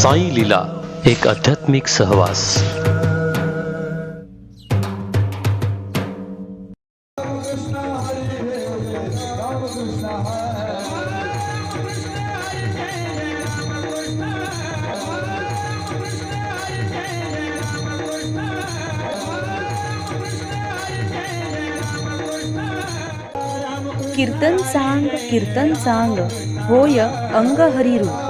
साई लीला एक आध्यात्मिक सहवास. कीर्तन सांग होय अंग हरी रूप.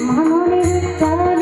म्हणून विठ्ठल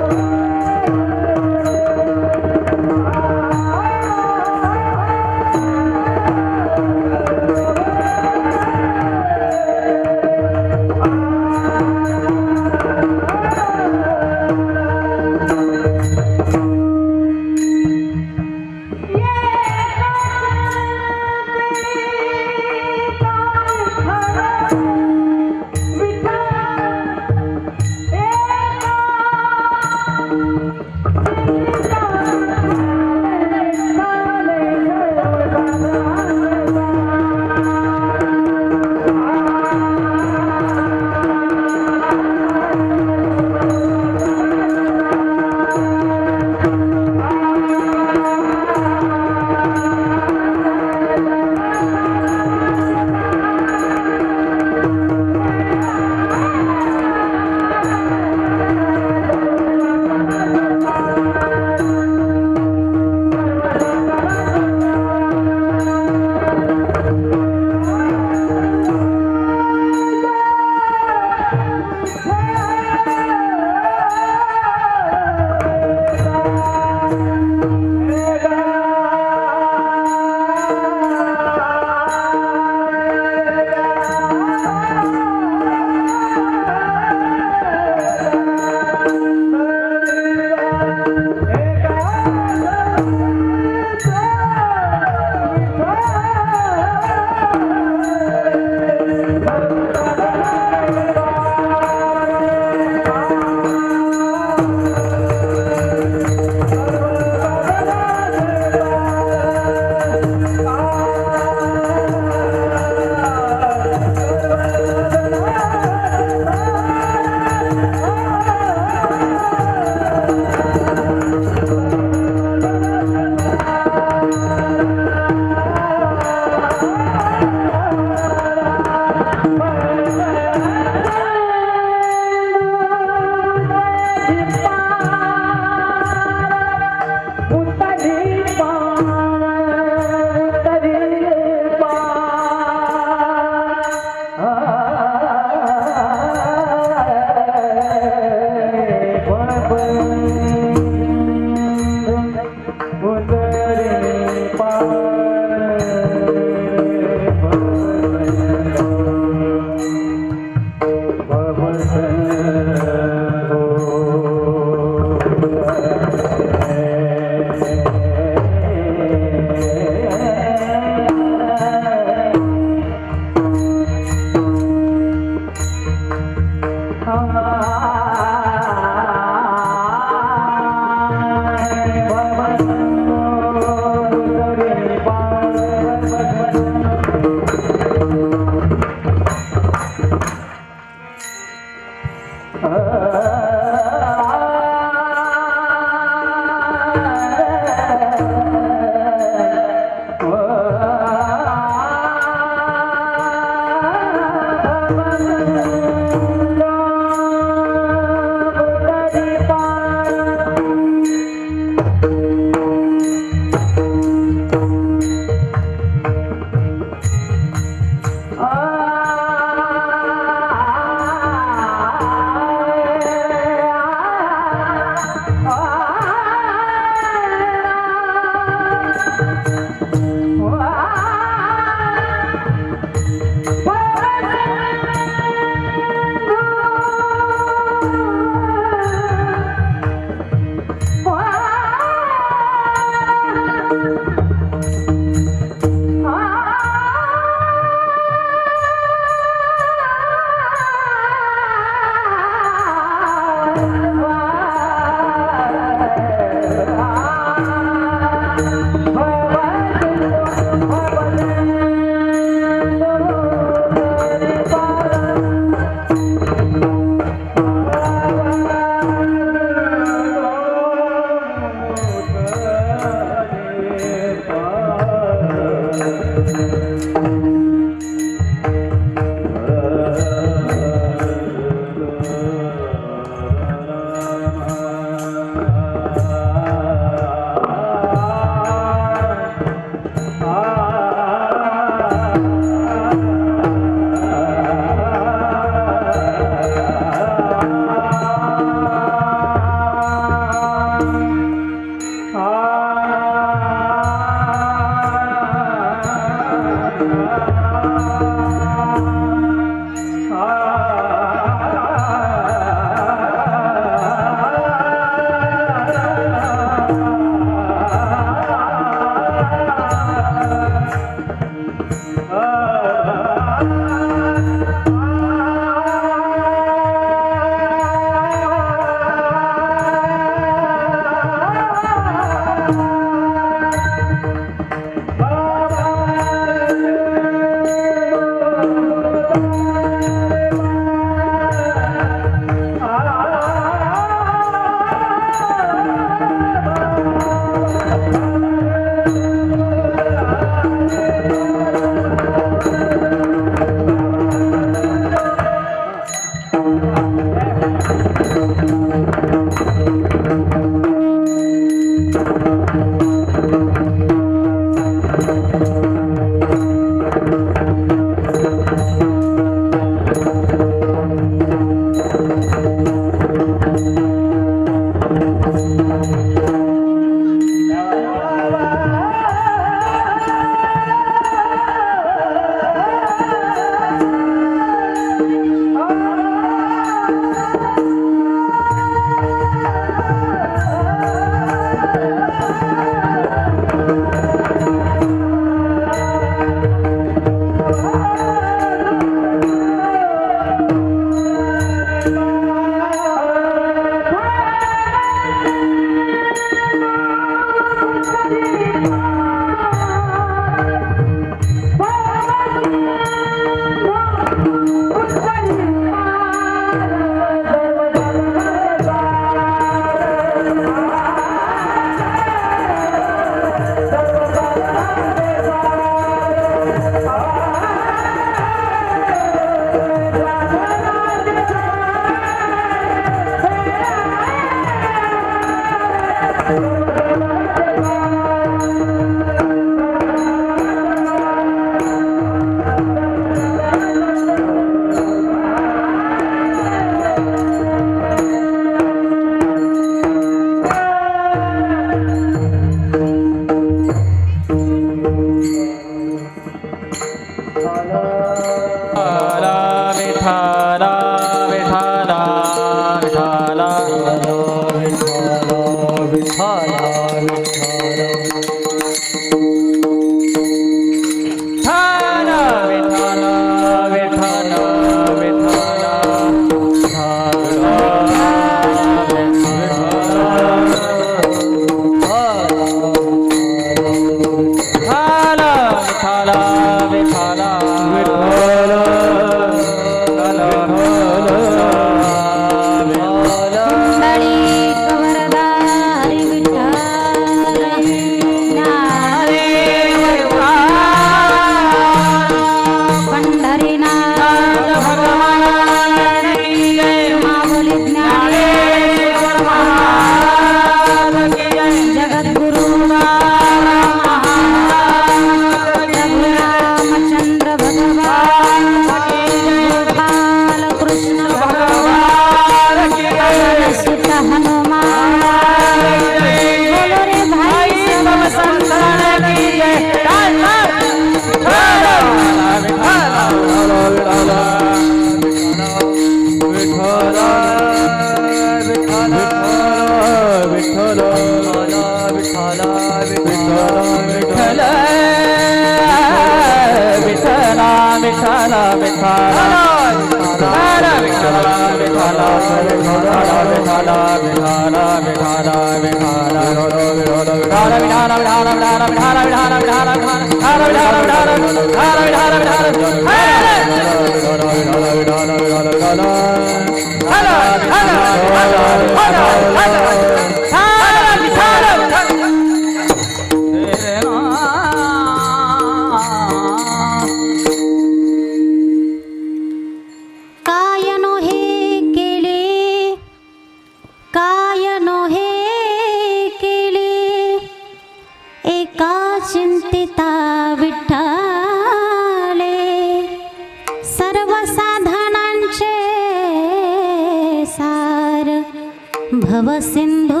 भवसिंधू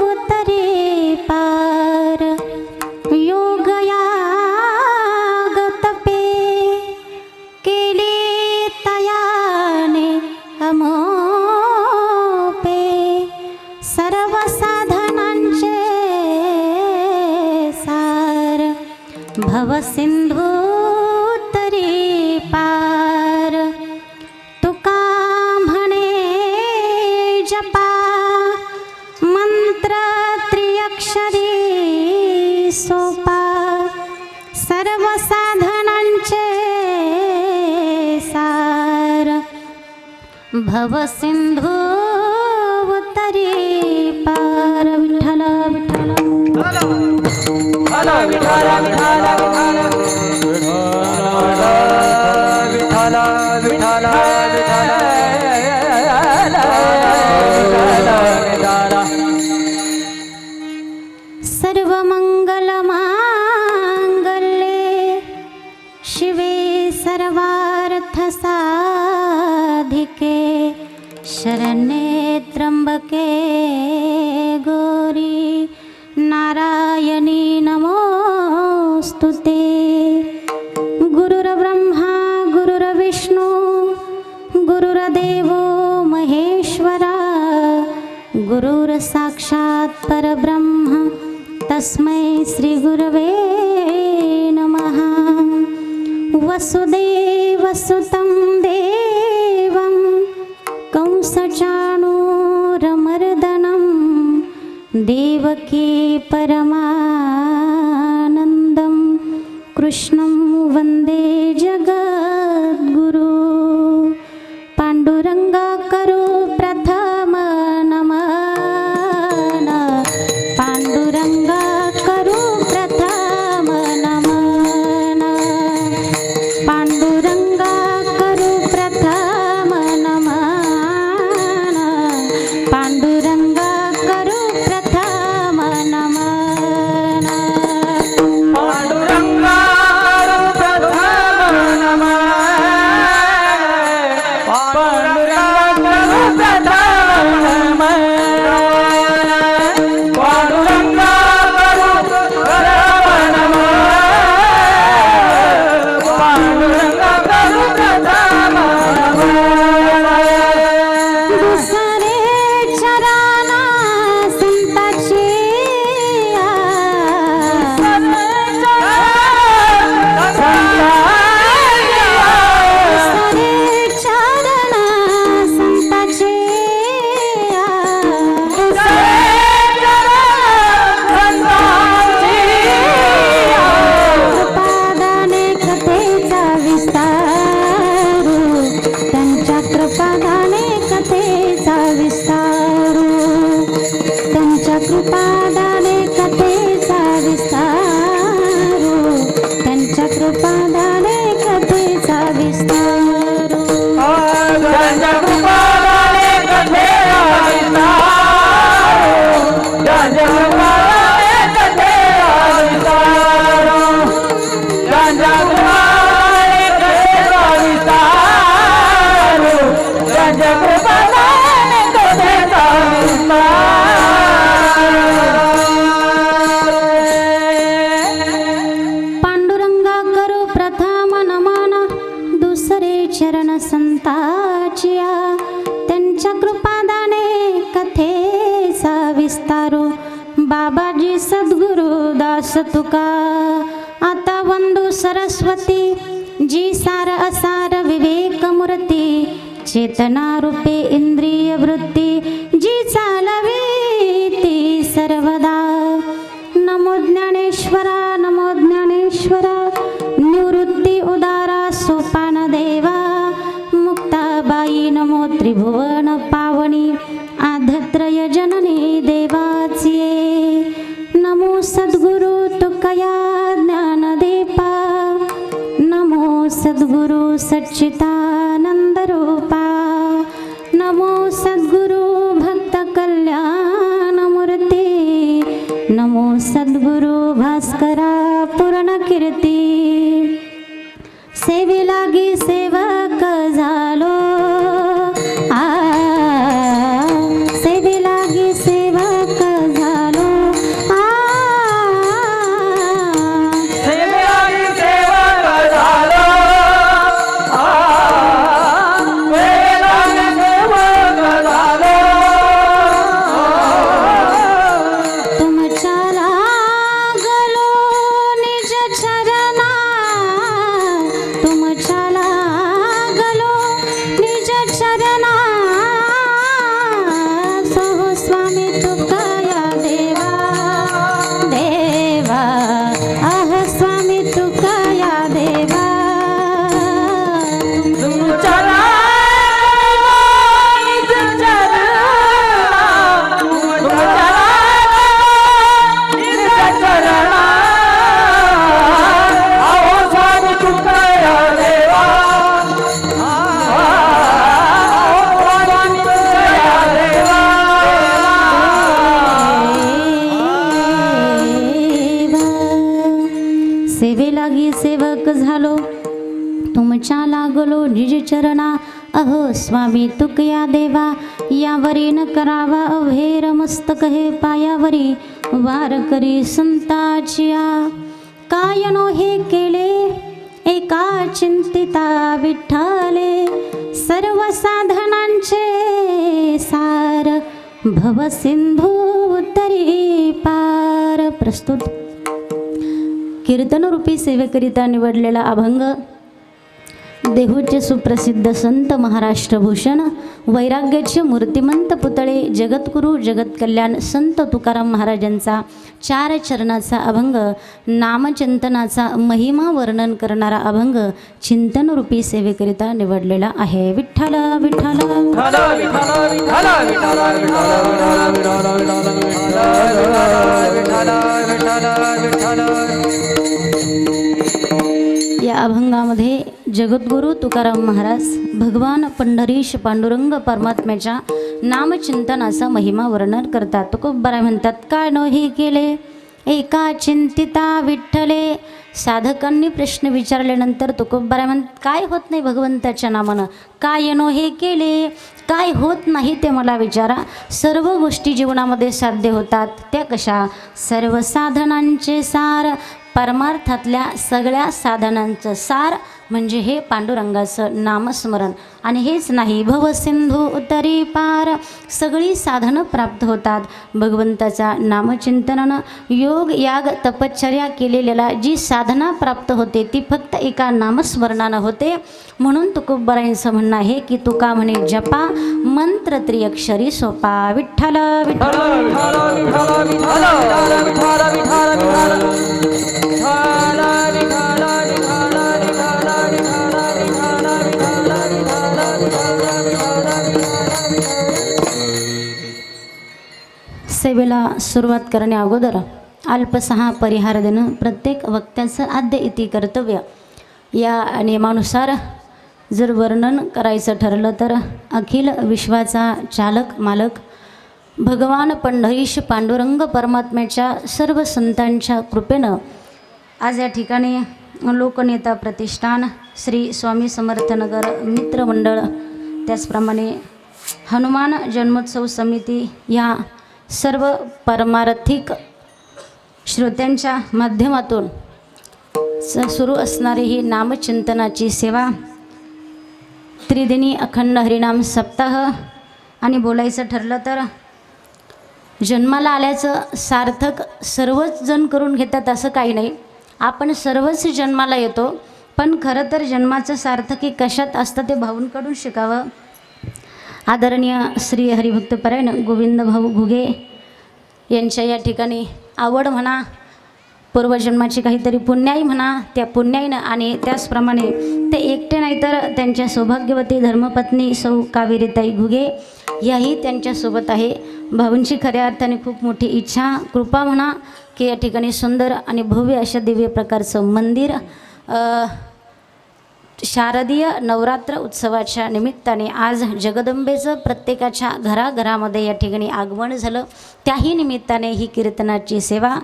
उतरे पार योगयाग तपे केले तयाने अमोपे सर्व साधनांचे सार भवसिंधू उतरे पार तुका म्हणे जपा मंत्र त्रिअक्षरी सोपा सर्व साधनांचे सार भवसिंधू उतरे पार विठ्ठल विठ्ठल सर्वमंगलमांगल्ये शिवे सर्वार्थ साधिके शरण्ये त्र्यंबके गौरी नारायणी नमोस्तुते। गुरुर्ब्रह्मा गुरुर्विष्णू गुरुर्देवो महेश्वरा गुरुर्साक्षात् परब्रह्म तस्मै श्री गुरवे नमः। वसुदेवसुतं देवं कंसचाणूरमर्दनं देवकी परमानन्दं कृष्णं वन्दे जगद्गुरु। पांडुरंगा करो प्रथम नमन, पांडुरंगा करो प्रथम नमन, पांडुरंगा करो प्रथम नमन, पांडुरंगा करो प्रथम नमन, पांडुरंगा कृपादाने कथेचा विस्तारू, त्यांच्या कृपादाने कथेचा विस्तारू, त्यांच्या कृपादाने कथेचा विस्तारू, त्यांच्या कृपादाने कथेचा विस्तारू, त्यांच्या कृपादाने कथेचा विस्तारू, त्यांच्या कृपादाने कथेचा विस्तारू। चरण संताचिया, त्यांच्या कृपादाने कथेचा विस्तारो। बाबाजी सद्गुरु दास तुका, आता वंदू सरस्वती जी सार असार विवेक मूर्ती, चेतना रूपे इंद्रिय वृत्ती जी चालवी ती सर्वदा। नमो ज्ञानेश्वरा नमो ज्ञानेश्वरा, निवृत्ती उदारा सोपान देवा, मुक्ताबाई नमो त्रिभुवन पावनी, आधत्रय जननी देवाचिये। नमो सद्गुरु तुकया ज्ञानदीपा, नमो सद्गुरु सच्चिदानंद रूपा, नमो सद्गुरु भक्त कल्याण मूर्ती, नमो सद्गुरु भास्करा पूर्ण कीर्ती। सेवे लागी सेवक झालो, सेवे लागी सेवक झालो, सेवे लागी सेवक झालो, सेवे लागी सेवक झालो, तुमच्या लागलो निज चरणा, तुमच्या लागलो निज चरणा, सो स्वामी तुकया देवा देवा, आह स्वामी तुकया देवा। तुमच्या लागलो निज चरणा, तुमच्या लागलो निज चरणा, अहो स्वामी तुकया देवा, अहो स्वामी तुकया देवा। सेवे लागी सेवक झालो, तुमच्या लागलो निज चरणा, अहो स्वामी तुकया देवा, यावरी न करावा अभेर मस्तक हे पायावरी वार करी संताचिया कायनो हे केले एका चिंतिता विठ्ठले सर्व साधनांचे सार भव सिंधू तरी पार. प्रस्तुत कीर्तनरूपी सेवेकरिता निवडलेला अभंग देहूचे सुप्रसिद्ध संत महाराष्ट्रभूषण वैराग्याचे मूर्तिमंत पुतळे जगद्गुरू जगत कल्याण संत तुकाराम महाराजांचा 4 चरणाचा अभंग नामचिंतनाचा महिमा वर्णन करणारा अभंग चिंतनरूपी सेवेकरिता निवडलेला आहे. विठ्ठल विठ्ठल या अभंगामध्ये जगद्गुरू तुकाराम महाराज भगवान पंढरीश पांडुरंग परमात्म्याच्या नामचिंतनाचा महिमा वर्णन करतात. तुकोबाराय म्हणतात काय नो हे केले एका चिंतिता विठ्ठले. साधकांनी प्रश्न विचारल्यानंतर तुकोबाराय म्हणतात काय होत नाही भगवंताच्या नामानं, काय नो हे केले, काय होत नाही ते मला विचारा. सर्व गोष्टी जीवनामध्ये साध्य होतात त्या कशा, सर्व साधनांचे सार, परमार्थातल्या सगळ्या साधनांचं सार म्हणजे हे पांडुरंगाचं नामस्मरण. आणि हेच नाही भवसिंधू तरी पार, सगळी साधनं प्राप्त होतात भगवंताच्या नामचिंतनानं. योग याग तपश्चर्या केलेल्याला जी साधना प्राप्त होते ती फक्त एका नामस्मरणानं होते. म्हणून तुकोबारायांचं म्हणणं आहे की तुका म्हणे जपा मंत्र त्रिअक्षरी सोपा. विठ्ठल विठ्ठल सेवेला सुरुवात करण्या अगोदर अल्पसहा परिहार देणं प्रत्येक वक्त्याचं आद्य इति कर्तव्य. या नियमानुसार जर वर्णन करायचं ठरलं तर अखिल विश्वाचा चालक मालक भगवान पंढरीश पांडुरंग परमात्म्याच्या सर्व संतांच्या कृपेनं आज या ठिकाणी लोकनेता प्रतिष्ठान श्री स्वामी समर्थनगर मित्रमंडळ त्याचप्रमाणे हनुमान जन्मोत्सव समिती या सर्व परमार्थिक श्रोत्यांच्या माध्यमातून सुरू असणारी ही नामचिंतनाची सेवा त्रिदिनी अखंड हरिनाम सप्ताह. आणि बोलायचं ठरलं तर जन्माला आल्याचं सार्थक सर्वच जण करून घेतात असं काही नाही. आपण सर्वच जन्माला येतो पण खरं तर जन्माचं सार्थक हे कशात असतं ते भाऊंकडून शिकावं. आदरणीय श्री हरिभक्तपरायण गोविंद भाऊ घुगे यांच्या या ठिकाणी आवड म्हणा, पूर्वजन्माची काहीतरी पुण्याई म्हणा, त्या पुण्याईनं आणि त्याचप्रमाणे ते एकटे नाही तर त्यांच्या सौभाग्यवती धर्मपत्नी सौ कावेरीताई घुगे याही त्यांच्यासोबत आहे. भाऊंची खऱ्या अर्थाने खूप मोठी इच्छा कृपा म्हणा की या ठिकाणी सुंदर आणि भव्य अशा दिव्य प्रकारचं मंदिर शारदीय नवरात्र उत्सवाच्या निमित्ताने आज जगदंबेचं प्रत्येकाच्या घराघरामध्ये या ठिकाणी आगमन झालं. त्याही निमित्ताने ही कीर्तनाची सेवा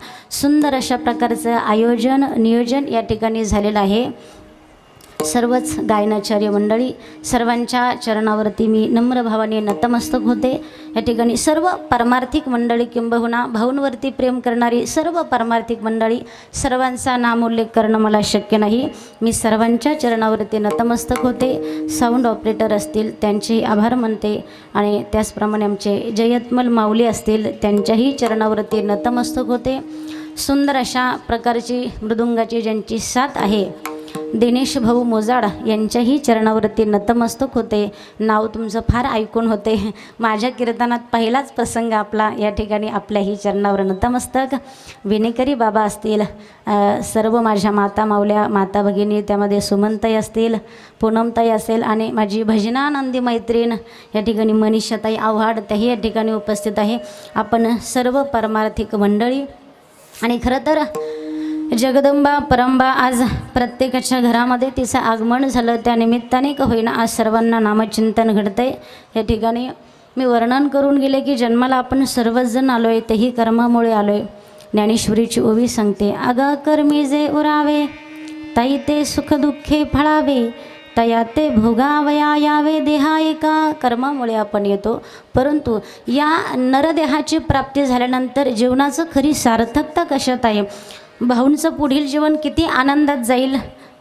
सुंदर अशा प्रकारचं आयोजन नियोजन या ठिकाणी झालेलं आहे. सर्वच गायनाचार्य मंडळी सर्वांच्या चरणावरती मी नम्र भावाने नतमस्तक होते. या ठिकाणी सर्व परमार्थिक मंडळी किंबहुना भाऊंवरती प्रेम करणारी सर्व परमार्थिक मंडळी सर्वांचा नामोल्लेख करणं मला शक्य नाही. मी सर्वांच्या चरणावरती नतमस्तक होते. साऊंड ऑपरेटर असतील त्यांचेही आभार मानते आणि त्याचप्रमाणे आमचे जयतमल माऊली असतील त्यांच्याही चरणावरती नतमस्तक होते. सुंदर अशा प्रकारची मृदुंगाची ज्यांची साथ आहे दिनेश भाऊ मोजाड यांच्याही चरणावरती नतमस्तक होते. नाव तुमचं फार ऐकून होते. माझ्या कीर्तनात पहिलाच प्रसंग आपला या ठिकाणी आपल्याही चरणावर नतमस्तक. विनेकरी बाबा असतील, सर्व माझ्या माता मावल्या माता भगिनी त्यामध्ये सुमनताई असतील, पूनमताई असेल आणि माझी भजनानंदी मैत्रीण या ठिकाणी मनीषाताई आव्हाड त्याही या ठिकाणी उपस्थित आहे. आपण सर्व परमार्थिक मंडळी आणि खरं तर जगदंबा परंबा आज प्रत्येकाच्या घरामध्ये तिचं आगमन झालं. त्या निमित्ताने का होईना आज सर्वांना नामचिंतन घडतं आहे. या ठिकाणी मी वर्णन करून गेले की जन्माला आपण सर्वच जण आलो आहे तेही कर्मामुळे आलो आहे. ज्ञानेश्वरीची ओवी सांगते, अगा कर्मी जे उरावे ताई ते सुख दुःखे फळावे, तया ते भोगावया यावे देहा एका कर्मामुळे आपण येतो, परंतु या नरदेहाची प्राप्ती झाल्यानंतर जीवनाचं खरी सार्थकता कशात आहे, भाऊंचं पुढील जीवन किती आनंदात जाईल,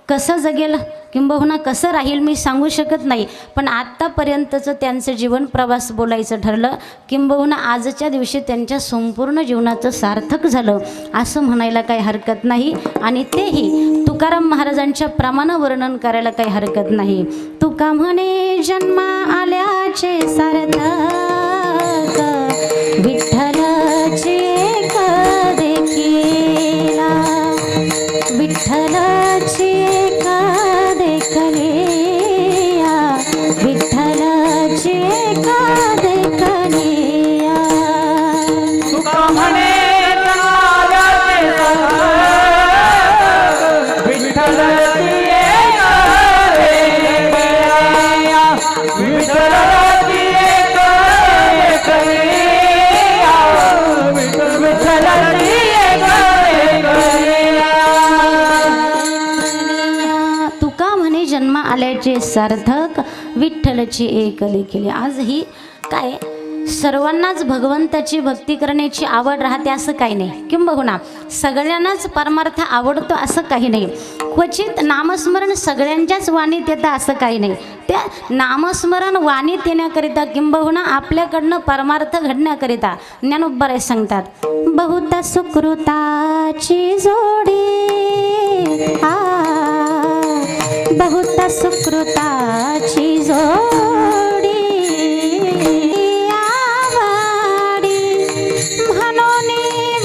कसं जगेल किंबहुना कसं राहील मी सांगू शकत नाही, पण आत्तापर्यंतचं त्यांचं जीवन प्रवास बोलायचं ठरलं किंबहुना आजच्या दिवशी त्यांच्या संपूर्ण जीवनाचं सार्थक झालं असं म्हणायला काही हरकत नाही. आणि तेही तुकाराम महाराजांच्या प्रमाणे वर्णन करायला काही हरकत नाही. तुका म्हणे जन्मा आल्याचे सार्थक विठ्ठलचे एक देखिला, विठ्ठलचे एक देखलिया, विठ्ठलचे एक देखलिया. तुका म्हणे जन्माल्याचे सार्थक विठ्ठलाची एक देखलिया, विठ्ठलाची एक देखलिया, विठ्ठलाची एक देखलिया. तुका म्हणे जन्म आल्याचे सार्थक विठ्ठलची एक लेखिले. आजही काय सर्वांनाच भगवंताची भक्ती करण्याची आवड राहते असं काही नाही, किंबहुना सगळ्यांनाच परमार्थ आवडतो असं काही नाही. क्वचित नामस्मरण सगळ्यांच्याच वाणीत येतं असं काही नाही. त्या नामस्मरण वाणीत येण्याकरिता किंबहुना आपल्याकडनं परमार्थ घडण्याकरिता ज्ञानोबराय सांगतात, बहुत सुकृताची जोडी बहुत सुकृताची जोडी आवडी म्हणून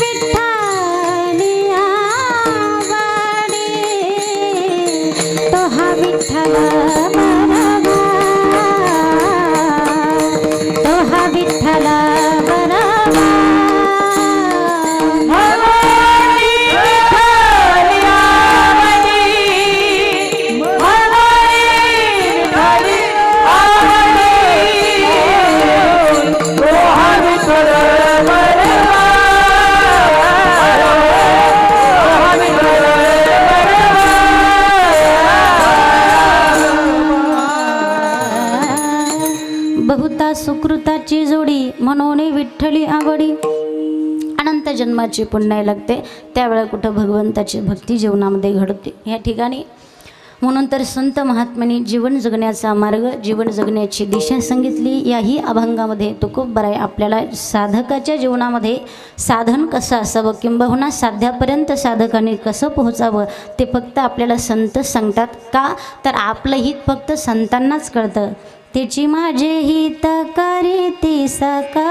विठ्ठली आवडी, तो हा विठ्ठल बरवा, तो हा विठ्ठल बरवा. बहुता सुकृताची जोडी म्हणून विठ्ठली आवडी. अनंत जन्माची पुण्य लागते त्यावेळेला कुठं भगवंताची भक्ती जीवनामध्ये घडते. ह्या ठिकाणी म्हणून तर संत महात्म्यांनी जीवन जगण्याचा मार्ग, जीवन जगण्याची दिशा सांगितली. याही अभंगामध्ये तुकोबराय आपल्याला साधकाच्या जीवनामध्ये साधन कसं असावं किंबहुना साध्यापर्यंत साधकाने कसं पोहोचावं ते फक्त आपल्याला संत सांगतात. का तर आपलं हित फक्त संतांनाच कळतं. त्याची माझे हित करीती सकाळ,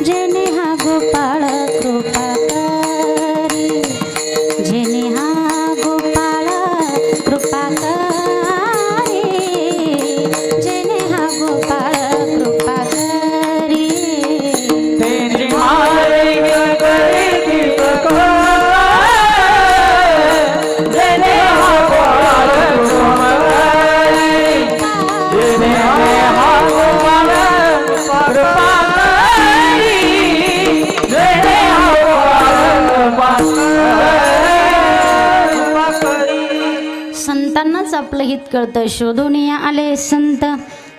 जेने हा गोपाळ कृपा करी, जेने हा गोपाळ कृपा करी, जेने हा गोपाळ कृपा करी. तेरी मारे करीती सकाळ, जेने हा गोपाळ कृपा करी, जेने हा गोपाळ कृपा करी, जेने हा गोपाळ कृपा करी. संतांनाच आपलं हित कळतं. शोधून या आले संत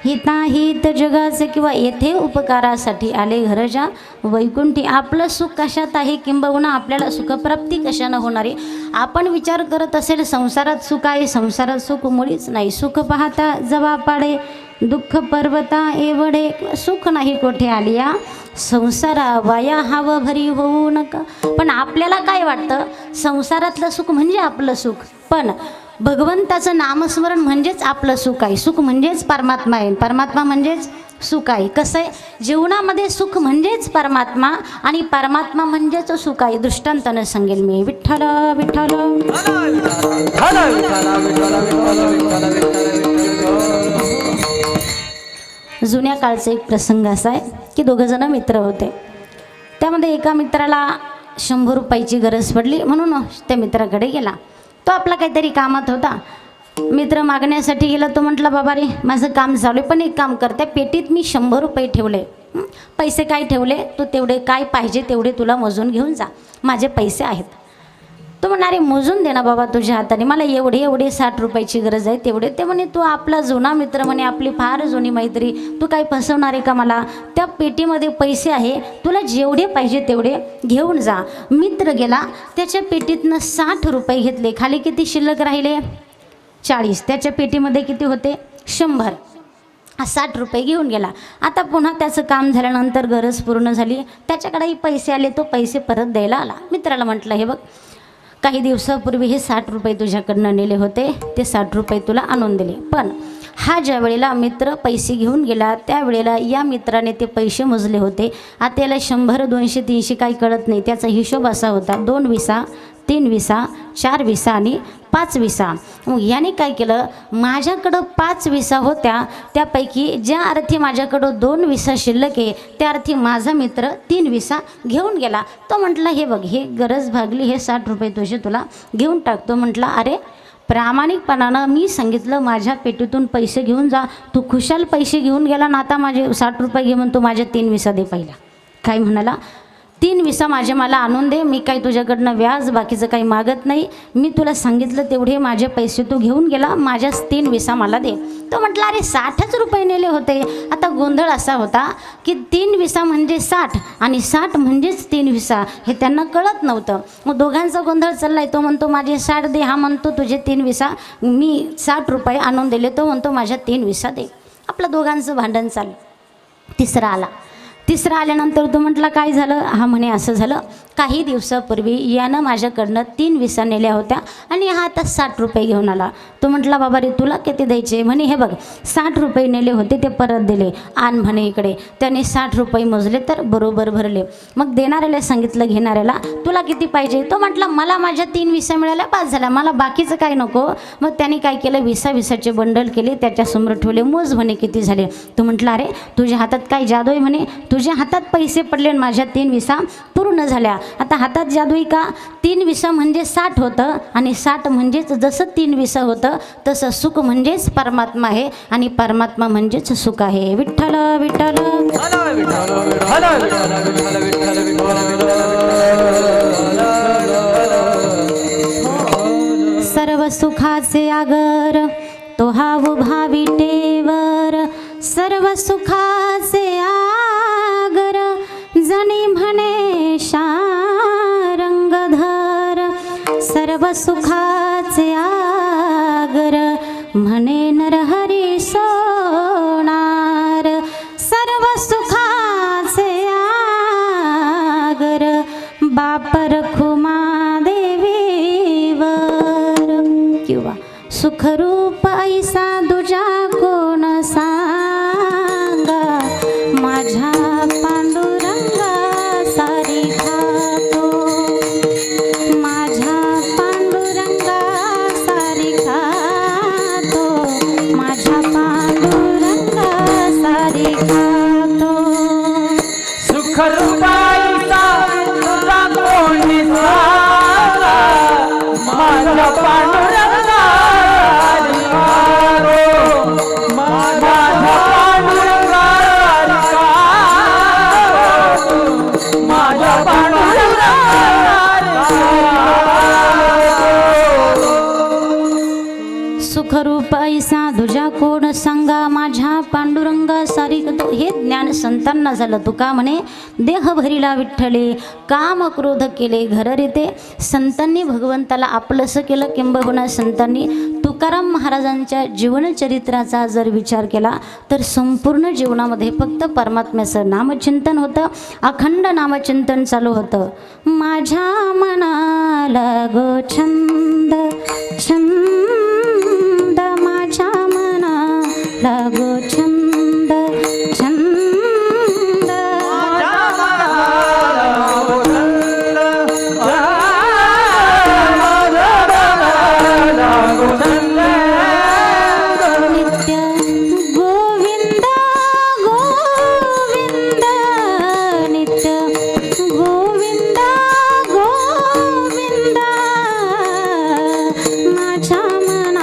हिताहित जगाचे, किंवा येथे उपकारासाठी आले घरच्या वैकुंठी. आपलं सुख कशात आहे किंबहुना आपल्याला सुखप्राप्ती कशानं होणार आहे. आपण विचार करत असेल संसारात सुख आहे, संसारात सुख मुळीच नाही. सुख पाहता जवा पाडे, दुःख पर्वता एवढे, सुख नाही कोठे आलिया संसारा वाया हाव भरी होऊ नका. पण आपल्याला काय वाटतं, संसारातलं सुख म्हणजे आपलं सुख, पण भगवंताचं नामस्मरण म्हणजेच आपलं सुख आहे. सुख म्हणजेच परमात्मा आहे, परमात्मा म्हणजेच सुख आहे. कसं आहे, जीवनामध्ये सुख म्हणजेच परमात्मा आणि परमात्मा म्हणजेच सुख आहे. दृष्टांतानं सांगेल मी. विठ्ठल विठ्ठल जुन्या काळचा एक प्रसंग असा आहे की दोघंजणं मित्र होते. त्यामध्ये एका मित्राला 100 रुपयाची गरज पडली, म्हणून त्या मित्राकडे गेला. तो आपला काहीतरी कामात होता. मित्र मागण्यासाठी गेला. तो म्हटला, बाबा रे माझं काम चालू आहे, पण एक काम करते, पेटीत मी 100 रुपये ठेवले. पैसे काय ठेवले, तू तेवढे काय पाहिजे तेवढे तुला मोजून घेऊन जा, माझे पैसे आहेत. तो म्हणणारे मोजून दे ना बाबा तुझ्या हाताने, मला एवढे एवढे 60 रुपयाची गरज आहे तेवढे. ते म्हणे तू आपला जुना मित्र म्हणे, आपली फार जुनी मैत्री, तू काही फसवणार आहे का मला? त्या पेटीमध्ये पैसे आहे, तुला जेवढे पाहिजे तेवढे घेऊन जा. मित्र गेला, त्याच्या पेटीतनं 60 रुपये घेतले, खाली किती शिल्लक राहिले? 40. त्याच्या पेटीमध्ये किती होते? 100. 60 रुपये घेऊन गेला. आता पुन्हा त्याचं काम झाल्यानंतर गरज पूर्ण झाली, त्याच्याकडेही पैसे आले, तो पैसे परत द्यायला आला. मित्राला म्हटलं हे बघ, काही दिवसापूर्वी हे 60 रुपये तुझ्याकडनं नेले होते, ते 60 रुपये तुला आणून दिले. पण हा ज्या वेळेला मित्र पैसे घेऊन गेला त्यावेळेला या मित्राने ते पैसे मोजले होते. आता याला 100, 200, 300 काही कळत नाही, त्याचा हिशोब असा होता 2 विसा, 3 विसा, 4 विसा आणि 5 विसा. मग याने काय केलं, माझ्याकडं 5 विसा होत्या, त्यापैकी ज्या अर्थी माझ्याकडं 2 विसा शिल्लक आहे त्या अर्थी माझा मित्र 3 विसा घेऊन गेला. तो म्हटला हे बघ, हे गरज भागली, हे 60 रुपये तुझे तुला घेऊन टाकतो. म्हटला अरे प्रामाणिकपणानं मी सांगितलं माझ्या पेटीतून पैसे घेऊन जा, तू खुशाल पैसे घेऊन गेला ना, आता माझे 60 रुपये घे म्हणतो, माझे 3 विसा दे पहिला. काय म्हणाला, 3 विसा माझे मला आणून दे, मी काही तुझ्याकडनं व्याज बाकीचं काही मागत नाही, मी तुला सांगितलं तेवढे माझे पैसे तू घेऊन गेला, माझ्याच 3 विसा मला दे. तो म्हटला अरे 60च रुपये नेले होते. आता गोंधळ असा होता की 3 विसा म्हणजे 60 आणि 60 म्हणजेच 3 विसा, हे त्यांना कळत नव्हतं. मग दोघांचा गोंधळ चाललाय. तो म्हणतो माझे 60 दे, हा म्हणतो तुझे 3 विसा, मी 60 रुपये आणून दिले, तो म्हणतो माझ्या 3 विसा दे. आपलं दोघांचं भांडण चाललं. तिसरा आल्यानंतर तो म्हटला काय झालं? हा म्हणे असं झालं, काही दिवसापूर्वी यानं माझ्याकडनं 3 विसा नेल्या होत्या आणि हा आता 60 रुपये घेऊन आला. तो म्हटला बाबा रे तुला किती द्यायचे? म्हणे हे बघ 60 रुपये नेले होते ते परत दिले, आण म्हणे इकडे. त्याने 60 रुपये मोजले तर बरोबर भरले. मग देणाऱ्याला सांगितलं घेणाऱ्याला तुला किती पाहिजे? तो म्हटला मला माझ्या 3 विसा मिळाल्या, पास झाल्या, मला बाकीचं काय नको. मग त्याने काय केलं, विसाचे बंडल केले, त्याच्यासमोर ठेवले, मोज म्हणे किती झाले. तो म्हटला अरे तुझ्या हातात काय जादू आहे म्हणे, तुझ्या हातात पैसे पडले आणि माझ्या 3 विसा पूर्ण झाल्या. आता हातात जादू आहे का? 3 विसा म्हणजे 60 होतं आणि 60 म्हणजेच जसं 3 विसा होतं तसं सुख म्हणजेच परमात्मा आहे आणि परमात्मा म्हणजेच सुख आहे. विठ्ठल विठ्ठल सर्व सुखाचे आगर तो हा उभा विटेवर, सर्व सुखाचे आगर जणी म्हणे शारंगधर, सर्व सुखाचे आगर म्हणे नरहरी सोनार, सर्व सुखाचे आगर बापर खुमा देवीवर. किंवा सुखरूप ऐसा दुजा कोण सांगा, माझ्या पांडुरंगा सारिखा तो, माझ्या पांडुरंगा सारिखा तो, माझ्या पांडुरंगा सारिखा तो. सुखरूपाईचा तुझा कोणी सांगा, माझ्या पांडुरंगा सुखरूप ऐसा दुजा कोण सांगा, माझ्या पांडुरंगा सारिक तो. हे ज्ञान संतांना झालं. तुका म्हणे देह भरिला विठ्ठले, काम क्रोध केले घर रीते. संतांनी भगवंताला आपलंसं केलं. किंबहुना संतांनी तुकाराम महाराजांच्या जीवनचरित्राचा जर विचार केला तर संपूर्ण जीवनामध्ये फक्त परमात्म्याचं नामचिंतन होतं, अखंड नामचिंतन चालू होतं. माझ्या मनाला गो छंद छंद, माझ्या मनाला गो छंद छंद, नित्य गोविंद गोविंद, नित्य गोविंद गोविंद, माझ्या मना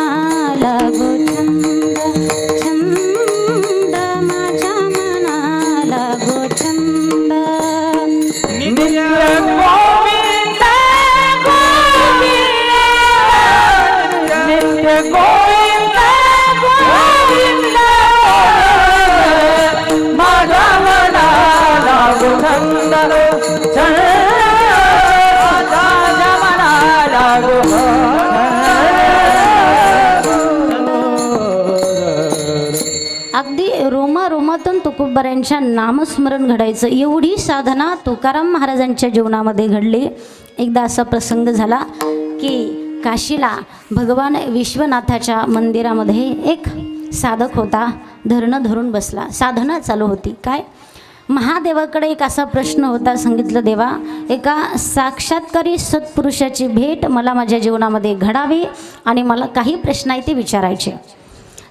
सुंदर माझ्या मनाला अगदी रोमारोमातून तुकोबारायांच्या नामस्मरण घडायचं एवढी साधना तुकाराम महाराजांच्या जीवनामध्ये घडली. एकदा असा प्रसंग झाला की काशीला भगवान विश्वनाथाच्या मंदिरामध्ये एक साधक होता. धरणं धरून बसला, साधना चालू होती. काय महादेवाकडे एक असा प्रश्न होता. सांगितलं, देवा, एका साक्षात्कारी सत्पुरुषाची भेट मला माझ्या जीवनामध्ये घडावी आणि मला काही प्रश्न आहे ते विचारायचे.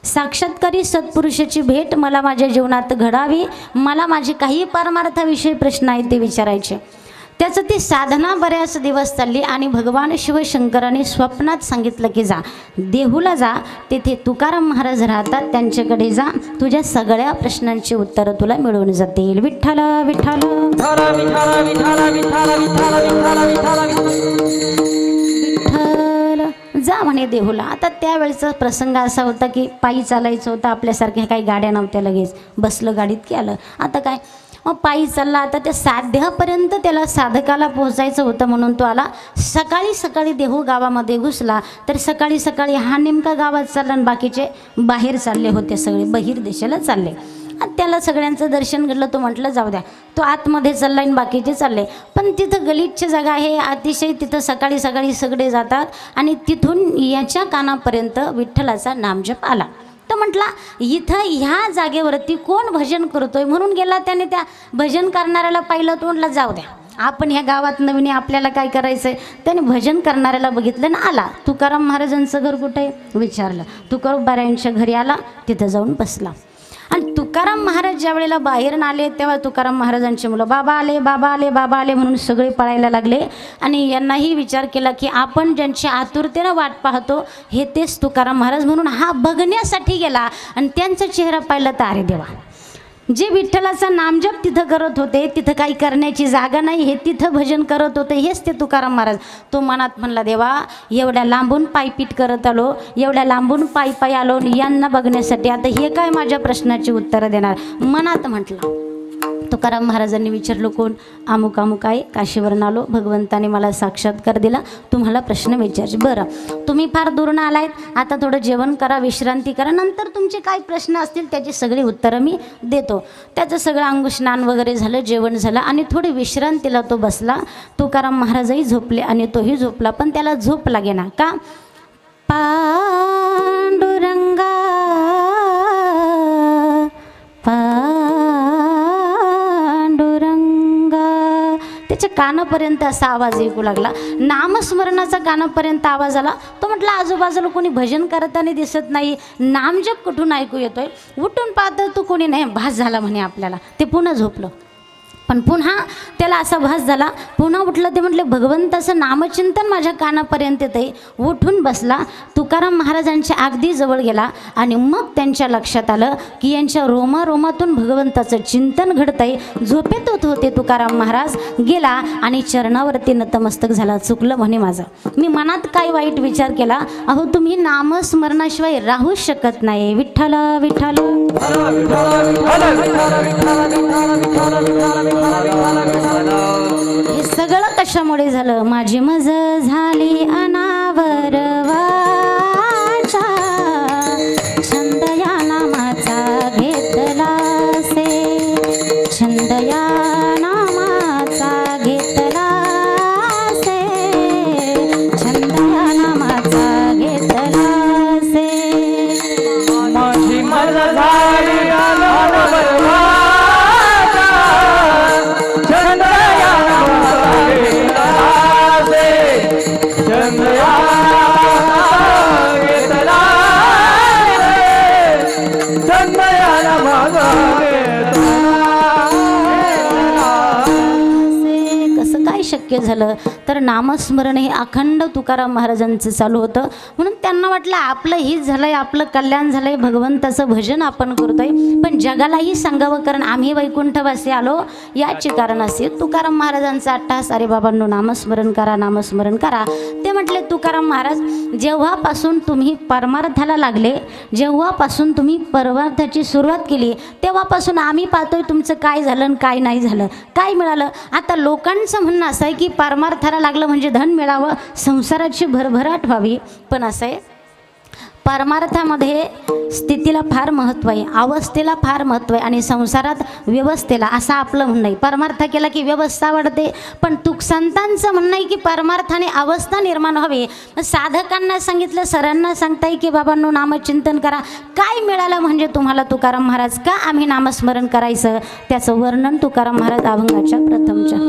साक्षात्कारी सत्पुरुषाची भेट मला माझ्या जीवनात घडावी, मला माझे काही परमार्थाविषयी प्रश्न आहेत ते विचारायचे. त्याचं ती साधना बऱ्याच दिवस चालली आणि भगवान शिवशंकराने स्वप्नात सांगितलं की जा देहूला जा, तेथे तुकाराम महाराज राहतात, त्यांच्याकडे जा, तुझ्या सगळ्या प्रश्नांची उत्तरं तुला मिळून जातील. विठ्ठल विठ्ठल जा म्हणे देहूला. आता त्यावेळेचा प्रसंग असा होता की पायी चालायचं होतं. आपल्यासारख्या काही गाड्या नव्हत्या, लगेच बसलं गाडीत की आलं. आता काय मग पायी चालला. आता त्या साध्यापर्यंत त्याला साधकाला पोहोचायचं होतं म्हणून तो आला. सकाळी सकाळी देहू गावामध्ये घुसला. तर सकाळी सकाळी हा नेमका गावात चालला आणि बाकीचे बाहेर चालले होते, सगळे बहिर देशाला चालले. आणि त्याला सगळ्यांचं दर्शन घडलं. तो म्हटलं जाऊ द्या, तो आतमध्ये चालला आणि बाकीचे चालले. पण तिथं गलिच्छ जागा आहे अतिशय, तिथं सकाळी सकाळी सगळे जातात आणि तिथून याच्या कानापर्यंत विठ्ठलाचा नामजप आला. तो म्हटला इथं ह्या जागेवरती कोण भजन करतोय म्हणून गेला. त्याने त्या भजन करणाऱ्याला पाहिलं. तो म्हटला जाऊ द्या, आपण ह्या गावात नवीन आपल्याला काय करायचं आहे. त्याने भजन करणाऱ्याला बघितलं ना आला. तुकाराम महाराजांचं घर कुठे आहे विचारलं. तुकोबारायांच्या घरी आला, तिथं जाऊन बसला. आणि तुकाराम महाराज ज्या वेळेला बाहेरून आले तेव्हा तुकाराम महाराजांचे मुलं बाबा आले, बाबा आले, बाबा आले म्हणून सगळे पळायला लागले. आणि यांनाही विचार केला की आपण ज्यांची आतुरतेनं वाट पाहतो हे तेच तुकाराम महाराज, म्हणून हा बघण्यासाठी गेला. आणि त्यांचा चेहरा पाहिला तर अरे देवा, जे विठ्ठलाचा नामजप तिथं करत होते, तिथं काही करण्याची जागा नाही, हे तिथं भजन करत होते, हेच ते तुकाराम महाराज. तो मनात म्हणला देवा, एवढ्या लांबून पायपीट करत आलो, एवढ्या लांबून पायी पायी आलो यांना बघण्यासाठी, आता हे काय माझ्या प्रश्नाची उत्तरं देणार मनात म्हटलं. तुकाराम महाराजांनी विचारलं कोण. अमुक अमुक आहे, काशीवरून आलो, भगवंताने मला साक्षात्कार दिला, तुम्हाला प्रश्न विचारायचे. बरं, तुम्ही फार दूरनं आलायत, आता थोडं जेवण करा, विश्रांती करा, नंतर तुमचे काय प्रश्न असतील त्याची सगळी उत्तरं मी देतो. त्याचं सगळं अंगस्नान वगैरे झालं, जेवण झालं आणि थोडी विश्रांतीला तो बसला. तुकाराम महाराजही झोपले आणि तोही झोपला. पण त्याला झोप लागेना. का? पांडुरंगा त्याच्या कानापर्यंत असा आवाज ऐकू लागला. नामस्मरणाचा कानापर्यंत आवाज आला. तो म्हटला आजूबाजूला कोणी भजन करताना दिसत नाही, नामजप कुठून ऐकू येतोय. उठून पाहतं तो कोणी नाही. भास झाला म्हणे आपल्याला. ते पुन्हा झोपलं. पण पुन्हा त्याला असा भास झाला. पुन्हा उठलं. ते म्हटले भगवंताचं नामचिंतन माझ्या कानापर्यंत येते. उठून बसला. तुकाराम महाराजांच्या अगदी जवळ गेला आणि मग त्यांच्या लक्षात आलं की यांच्या रोमारोमातून भगवंताचं चिंतन घडतंय. झोपेत होते तुकाराम महाराज. गेला आणि चरणावरती नतमस्तक झाला. चुकलं म्हणे माझं, मी मनात काय वाईट विचार केला. अहो तुम्ही नामस्मरणाशिवाय राहू शकत नाही. विठ्ठल विठ्ठल हे सगळं कशामुळे झालं. माझी मज झाली अनावर वाचा, छंद या नामाचा घेतला से, छंद या नामाचा घेतला से, छंद या नामाचा घेतला से. माझी मज झाली अनावर वाचा, छंद या नामाचा घेतला से, छंद या नामाचा घेतला से, छंद या नामाचा घेतला कसं काय काय शक्य झालं तर नामस्मरण हे अखंड तुकाराम महाराजांचं चालू होतं. म्हणून त्यांना वाटलं आपलं हीच झालंय, आपलं कल्याण झालंय, भगवंताचं भजन आपण करतोय, पण जगालाही सांगावं, कारण आम्ही वैकुंठवासी आलो याचे कारण असे. तुकाराम महाराजांचा अट्टहास, अरे बाबांनो नामस्मरण करा, नामस्मरण करा. ते म्हटले तुकाराम महाराज, जेव्हापासून तुम्ही परमार्थाला लागले, जेव्हापासून तुम्ही परमार्थाची सुरुवात केली, तेव्हापासून आम्ही पाहतोय तुमचं काय झालं आणि काय नाही झालं, काय मिळालं. आता लोकांचं म्हणणं असं आहे की परमार्थाला लागलं म्हणजे धन मिळावं, संसाराची भरभराट व्हावी, पण असं आहे परमार्थामध्ये स्थितीला फार महत्त्व आहे, अवस्थेला फार महत्त्व आहे आणि संसारात व्यवस्थेला, असं आपलं म्हणणं आहे. परमार्थ केला की व्यवस्था वाढते, पण संतांचं म्हणणं आहे की परमार्थाने अवस्था निर्माण व्हावी. साधकांना सांगितलं, सरांना सांगताय की बाबांनो नामचिंतन करा. काय मिळालं म्हणजे तुम्हाला तुकाराम महाराज, का आम्ही नामस्मरण करायचं, त्याचं वर्णन तुकाराम महाराज अभंगाच्या प्रथमच्या.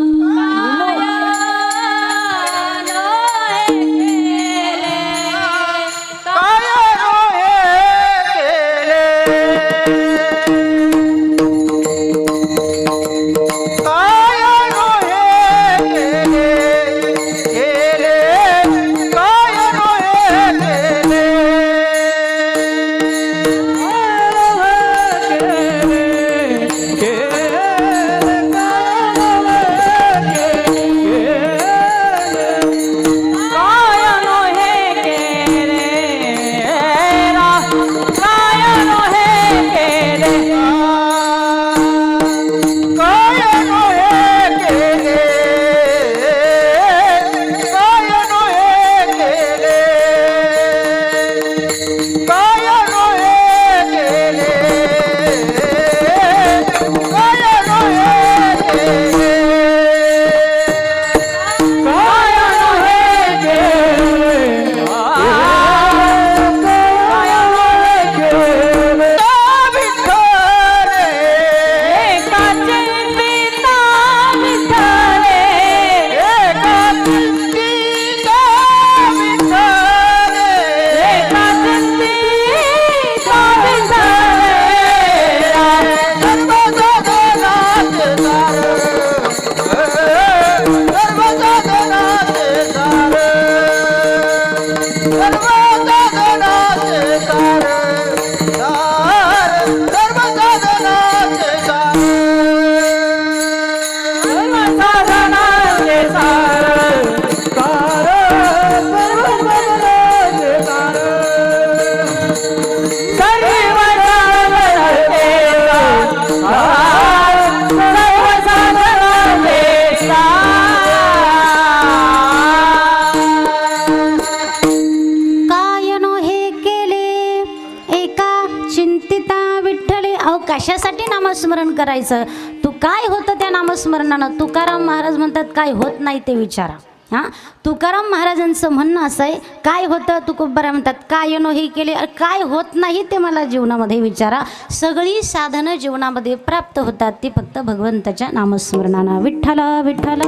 कशासाठी नामस्मरण करायचं, तू काय होतं त्या नामस्मरणानं. तुकाराम महाराज म्हणतात काय होत नाही ते विचारा. हां, तुकाराम महाराजांचं म्हणणं असं आहे, काय होतं तुकोबरा म्हणतात काय नो हे केले, काय होत नाही ते मला जीवनामध्ये विचारा. सगळी साधनं जीवनामध्ये प्राप्त होतात ती फक्त भगवंताच्या नामस्मरणानं. विठ्ठल विठ्ठल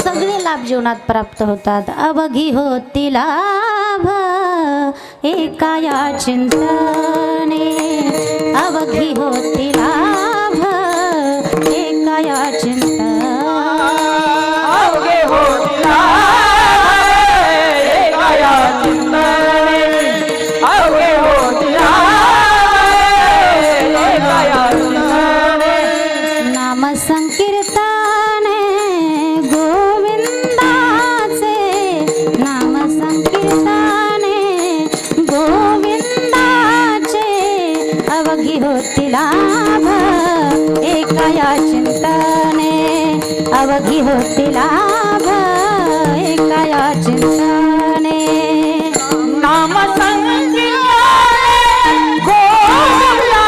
सगळे लाभ जीवनात प्राप्त होतात. अवघी होती लाभ एका या चिंतने, अवघी होती लाभ एका या चिंतने, अवघे होती लाभ एका या चिंतने, अवघे होती लाभ एका या चिंतने. नाम संकीर्तने गोविंदाचे, नाम संकीर्तने गोविंदाचे, अवघी होती लाभ एका या चिंतने, अवघी होती लाभ एका या चिंतने. नाम संकीर्तने गोविंदाचे,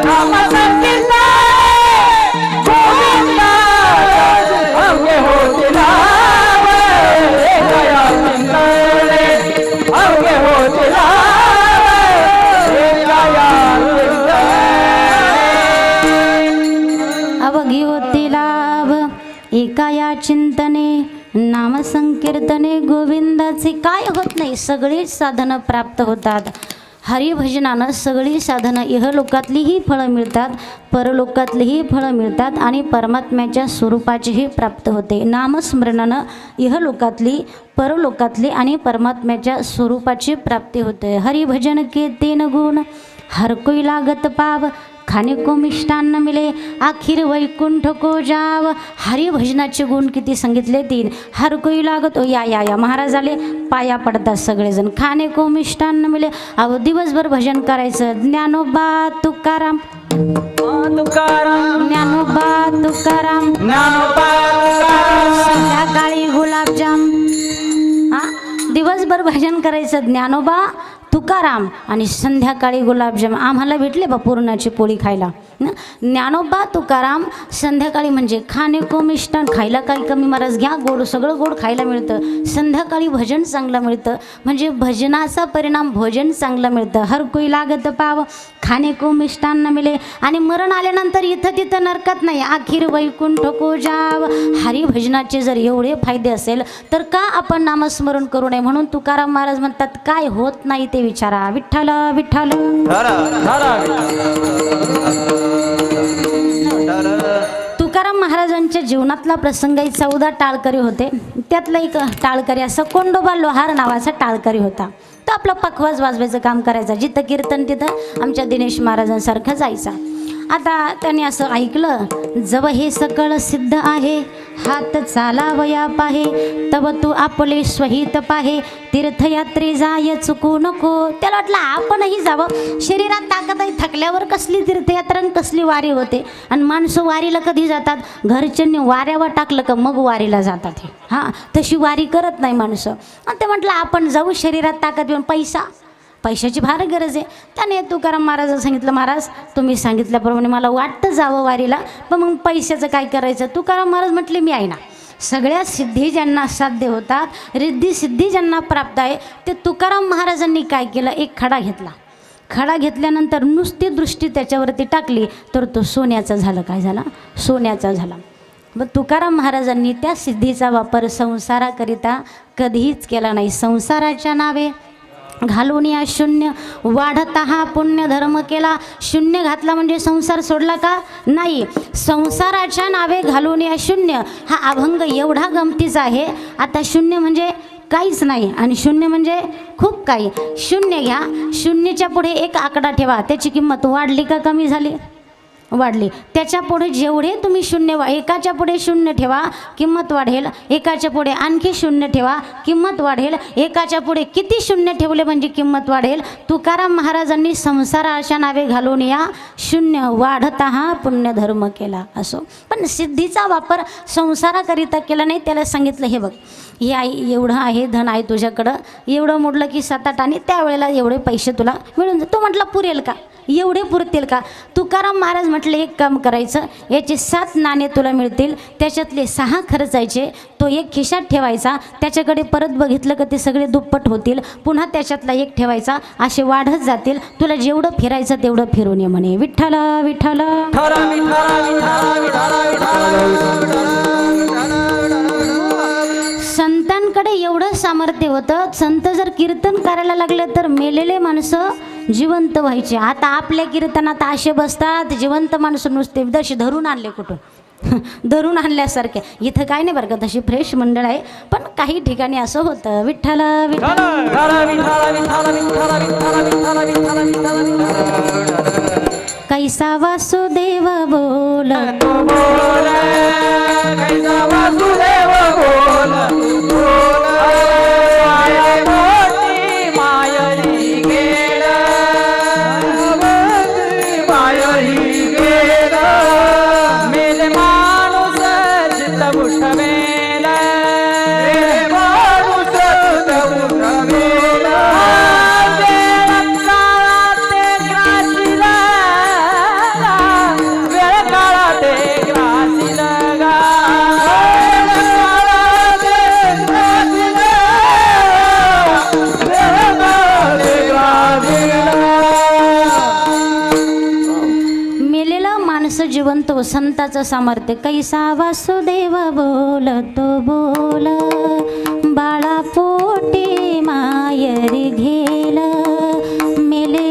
नाम संकीर्तने गोविंदाचे, अवघे होती लाभ एका या चिंतने, अवघे होती लाभ एका या चिंतने. अवघी होती लाभ एका या चिंतने, नाम संकीर्तने गोविंदाचे. काय होत नाही, सगळीच साधनं प्राप्त होतात. हरिभजनानं सगळी साधनं इहलोकातलीही फळं मिळतात, परलोकातलीही फळं मिळतात आणि परमात्म्याच्या स्वरूपाचीही प्राप्त होते. नामस्मरणानं इहलोकातली, परलोकातली आणि परमात्म्याच्या स्वरूपाची प्राप्ती होते. हरिभजन के 3 गुण, हर कोई लागत पाव, खाने को मिष्टान्न मिले, आखिर वैकुंठ को जाव. हरिभजनाचे गुण किती सांगितले? 3. हर कोई लागत, या महाराज आले, पाया पडतात सगळेजण. खाने को मिष्टान्न मिले, अहो दिवसभर भजन करायचं. ज्ञानोबा तुकाराम, तुकाराम ज्ञानोबा तुकाराम, ज्ञानोबा संध्याकाळी गुलाबजाम. दिवसभर भजन करायचं ज्ञानोबा तुकाराम आणि संध्याकाळी गुलाबजाम. आम्हाला भेटले बा पुरणाची पोळी खायला. ज्ञानोबा तुकाराम संध्याकाळी म्हणजे खाणे को मिष्टान, खायला काही कमी महाराज घ्या, गोड सगळं गोड खायला मिळतं. संध्याकाळी भजन चांगलं मिळतं, म्हणजे भजनाचा परिणाम भोजन चांगलं मिळतं. हर कोई लागत पाव, खाणे को मिष्टान्न मिले. आणि मरण आल्यानंतर इथं तिथं नरकात नाही, आखिर वैकुंठ को जाव. हरिभजनाचे जर एवढे फायदे असेल तर का आपण नामस्मरण करू नये? म्हणून तुकाराम महाराज म्हणतात काय होत नाही ते विचारा. विठ्ठल विठ्ठल. तुकाराम महाराजांच्या जीवनातला प्रसंग 14 टाळकरी होते. त्यातला एक टाळकरी असा कोंडोबा लोहार नावाचा टाळकरी होता. तो आपला पखवाज वाजवायचं काम करायचा. जिथं कीर्तन तिथं आमच्या दिनेश महाराजांसारखं जायचा. आता त्याने असं ऐकलं, जव हे सकळ सिद्ध आहे, हात चालावया पाहे, तव तू आपले स्वहित पाहे, तीर्थयात्रे जाय चुकू नको. त्याला वाटलं आपणही जावं, शरीरात ताकद आहे, थकल्यावर कसली तीर्थयात्रा कसली वारी होते. आणि माणसं वारीला कधी जातात? घरच्यांनी वाऱ्यावर टाकलं का मग वारीला जातात. हां, तशी वारी करत नाही माणसं. आणि ते म्हटलं आपण जाऊ, शरीरात ताकद येऊन पैशाची फार गरज आहे. त्याने तुकाराम महाराजांना सांगितलं, महाराज तुम्ही सांगितल्याप्रमाणे मला वाटतं जावं वारीला, पण मग पैशाचं काय करायचं? तुकाराम महाराज म्हटले मी आहे ना. सगळ्या सिद्धी ज्यांना साध्य होतात, रिद्धी सिद्धी ज्यांना प्राप्त आहे, ते तुकाराम महाराजांनी काय केलं? एक खडा घेतला. खडा घेतल्यानंतर नुसती दृष्टी त्याच्यावरती टाकली तर तो सोन्याचा झाला. काय झाला? सोन्याचा झाला. मग तुकाराम महाराजांनी त्या सिद्धीचा वापर संसाराकरिता कधीच केला नाही. संसाराच्या नावे घालून या शून्य, वाढता हा पुण्य धर्म केला. शून्य घातला म्हणजे संसार सोडला का? नाही. संसाराच्या नावे घालून या शून्य हा अभंग एवढा गमतीचा आहे. आता शून्य म्हणजे काहीच नाही आणि शून्य म्हणजे खूप काही. शून्य घ्या, शून्याच्या पुढे एक आकडा ठेवा, त्याची किंमत वाढली का कमी झाली? वाढली. त्याच्या पुढे जेवढे तुम्ही शून्य एकाच्या पुढे शून्य ठेवा किंमत वाढेल, एकाच्या पुढे आणखी शून्य ठेवा किंमत वाढेल, एकाच्या पुढे किती शून्य ठेवले म्हणजे किंमत वाढेल. तुकाराम महाराजांनी संसाराच्या नावे घालून या शून्य, वाढता हा पुण्य धर्म केला. असो, पण सिद्धीचा वापर संसाराकरिता केला नाही. त्याला सांगितलं हे बघ, हे आई एवढं आहे, धन आहे तुझ्याकडं, एवढं मोडलं की 7-8 आणि त्यावेळेला एवढे पैसे तुला मिळून जाईल. तो म्हटला पुरेल का? एवढे पुरतील का? तुकाराम महाराज म्हटले एक काम करायचं, याचे 7 नाणे तुला मिळतील, त्याच्यातले 6 खर्चायचे, तो एक खिशात ठेवायचा, त्याच्याकडे परत बघितलं का ते सगळे दुप्पट होतील, पुन्हा त्याच्यातला एक ठेवायचा, असे वाढत जातील, तुला जेवढं फिरायचं तेवढं फिरून ये म्हणे. विठ्ठल विठ्ठल. संतांकडे एवढं सामर्थ्य होतं, संत जर कीर्तन करायला लागले तर मेलेले माणसं जिवंत व्हायचे. आता आपल्या कीर्तनात असे बसतात, जिवंत माणसं नुसते दशी धरून आणले, कुठून धरून आणल्यासारखे. इथं काय नाही बरं का, तशी फ्रेश मंडळ आहे, पण काही ठिकाणी असं होतं. विठ्ठल कैसा वासुदेव बोल, कैसा वासुदेव बोल, मायरी गेल, मायरी गेल, मेले माणूस चित्त उठवेल, माणूस चित्त उठवेल, वेळ काळाते ग्रासीला, वेळ काळाते ग्रासीला गा. जिवंत संताचं सामर्थ्य. कैसा वासुदेव बोल तो बोल, बाळा पोटी मायरी घेल, मेले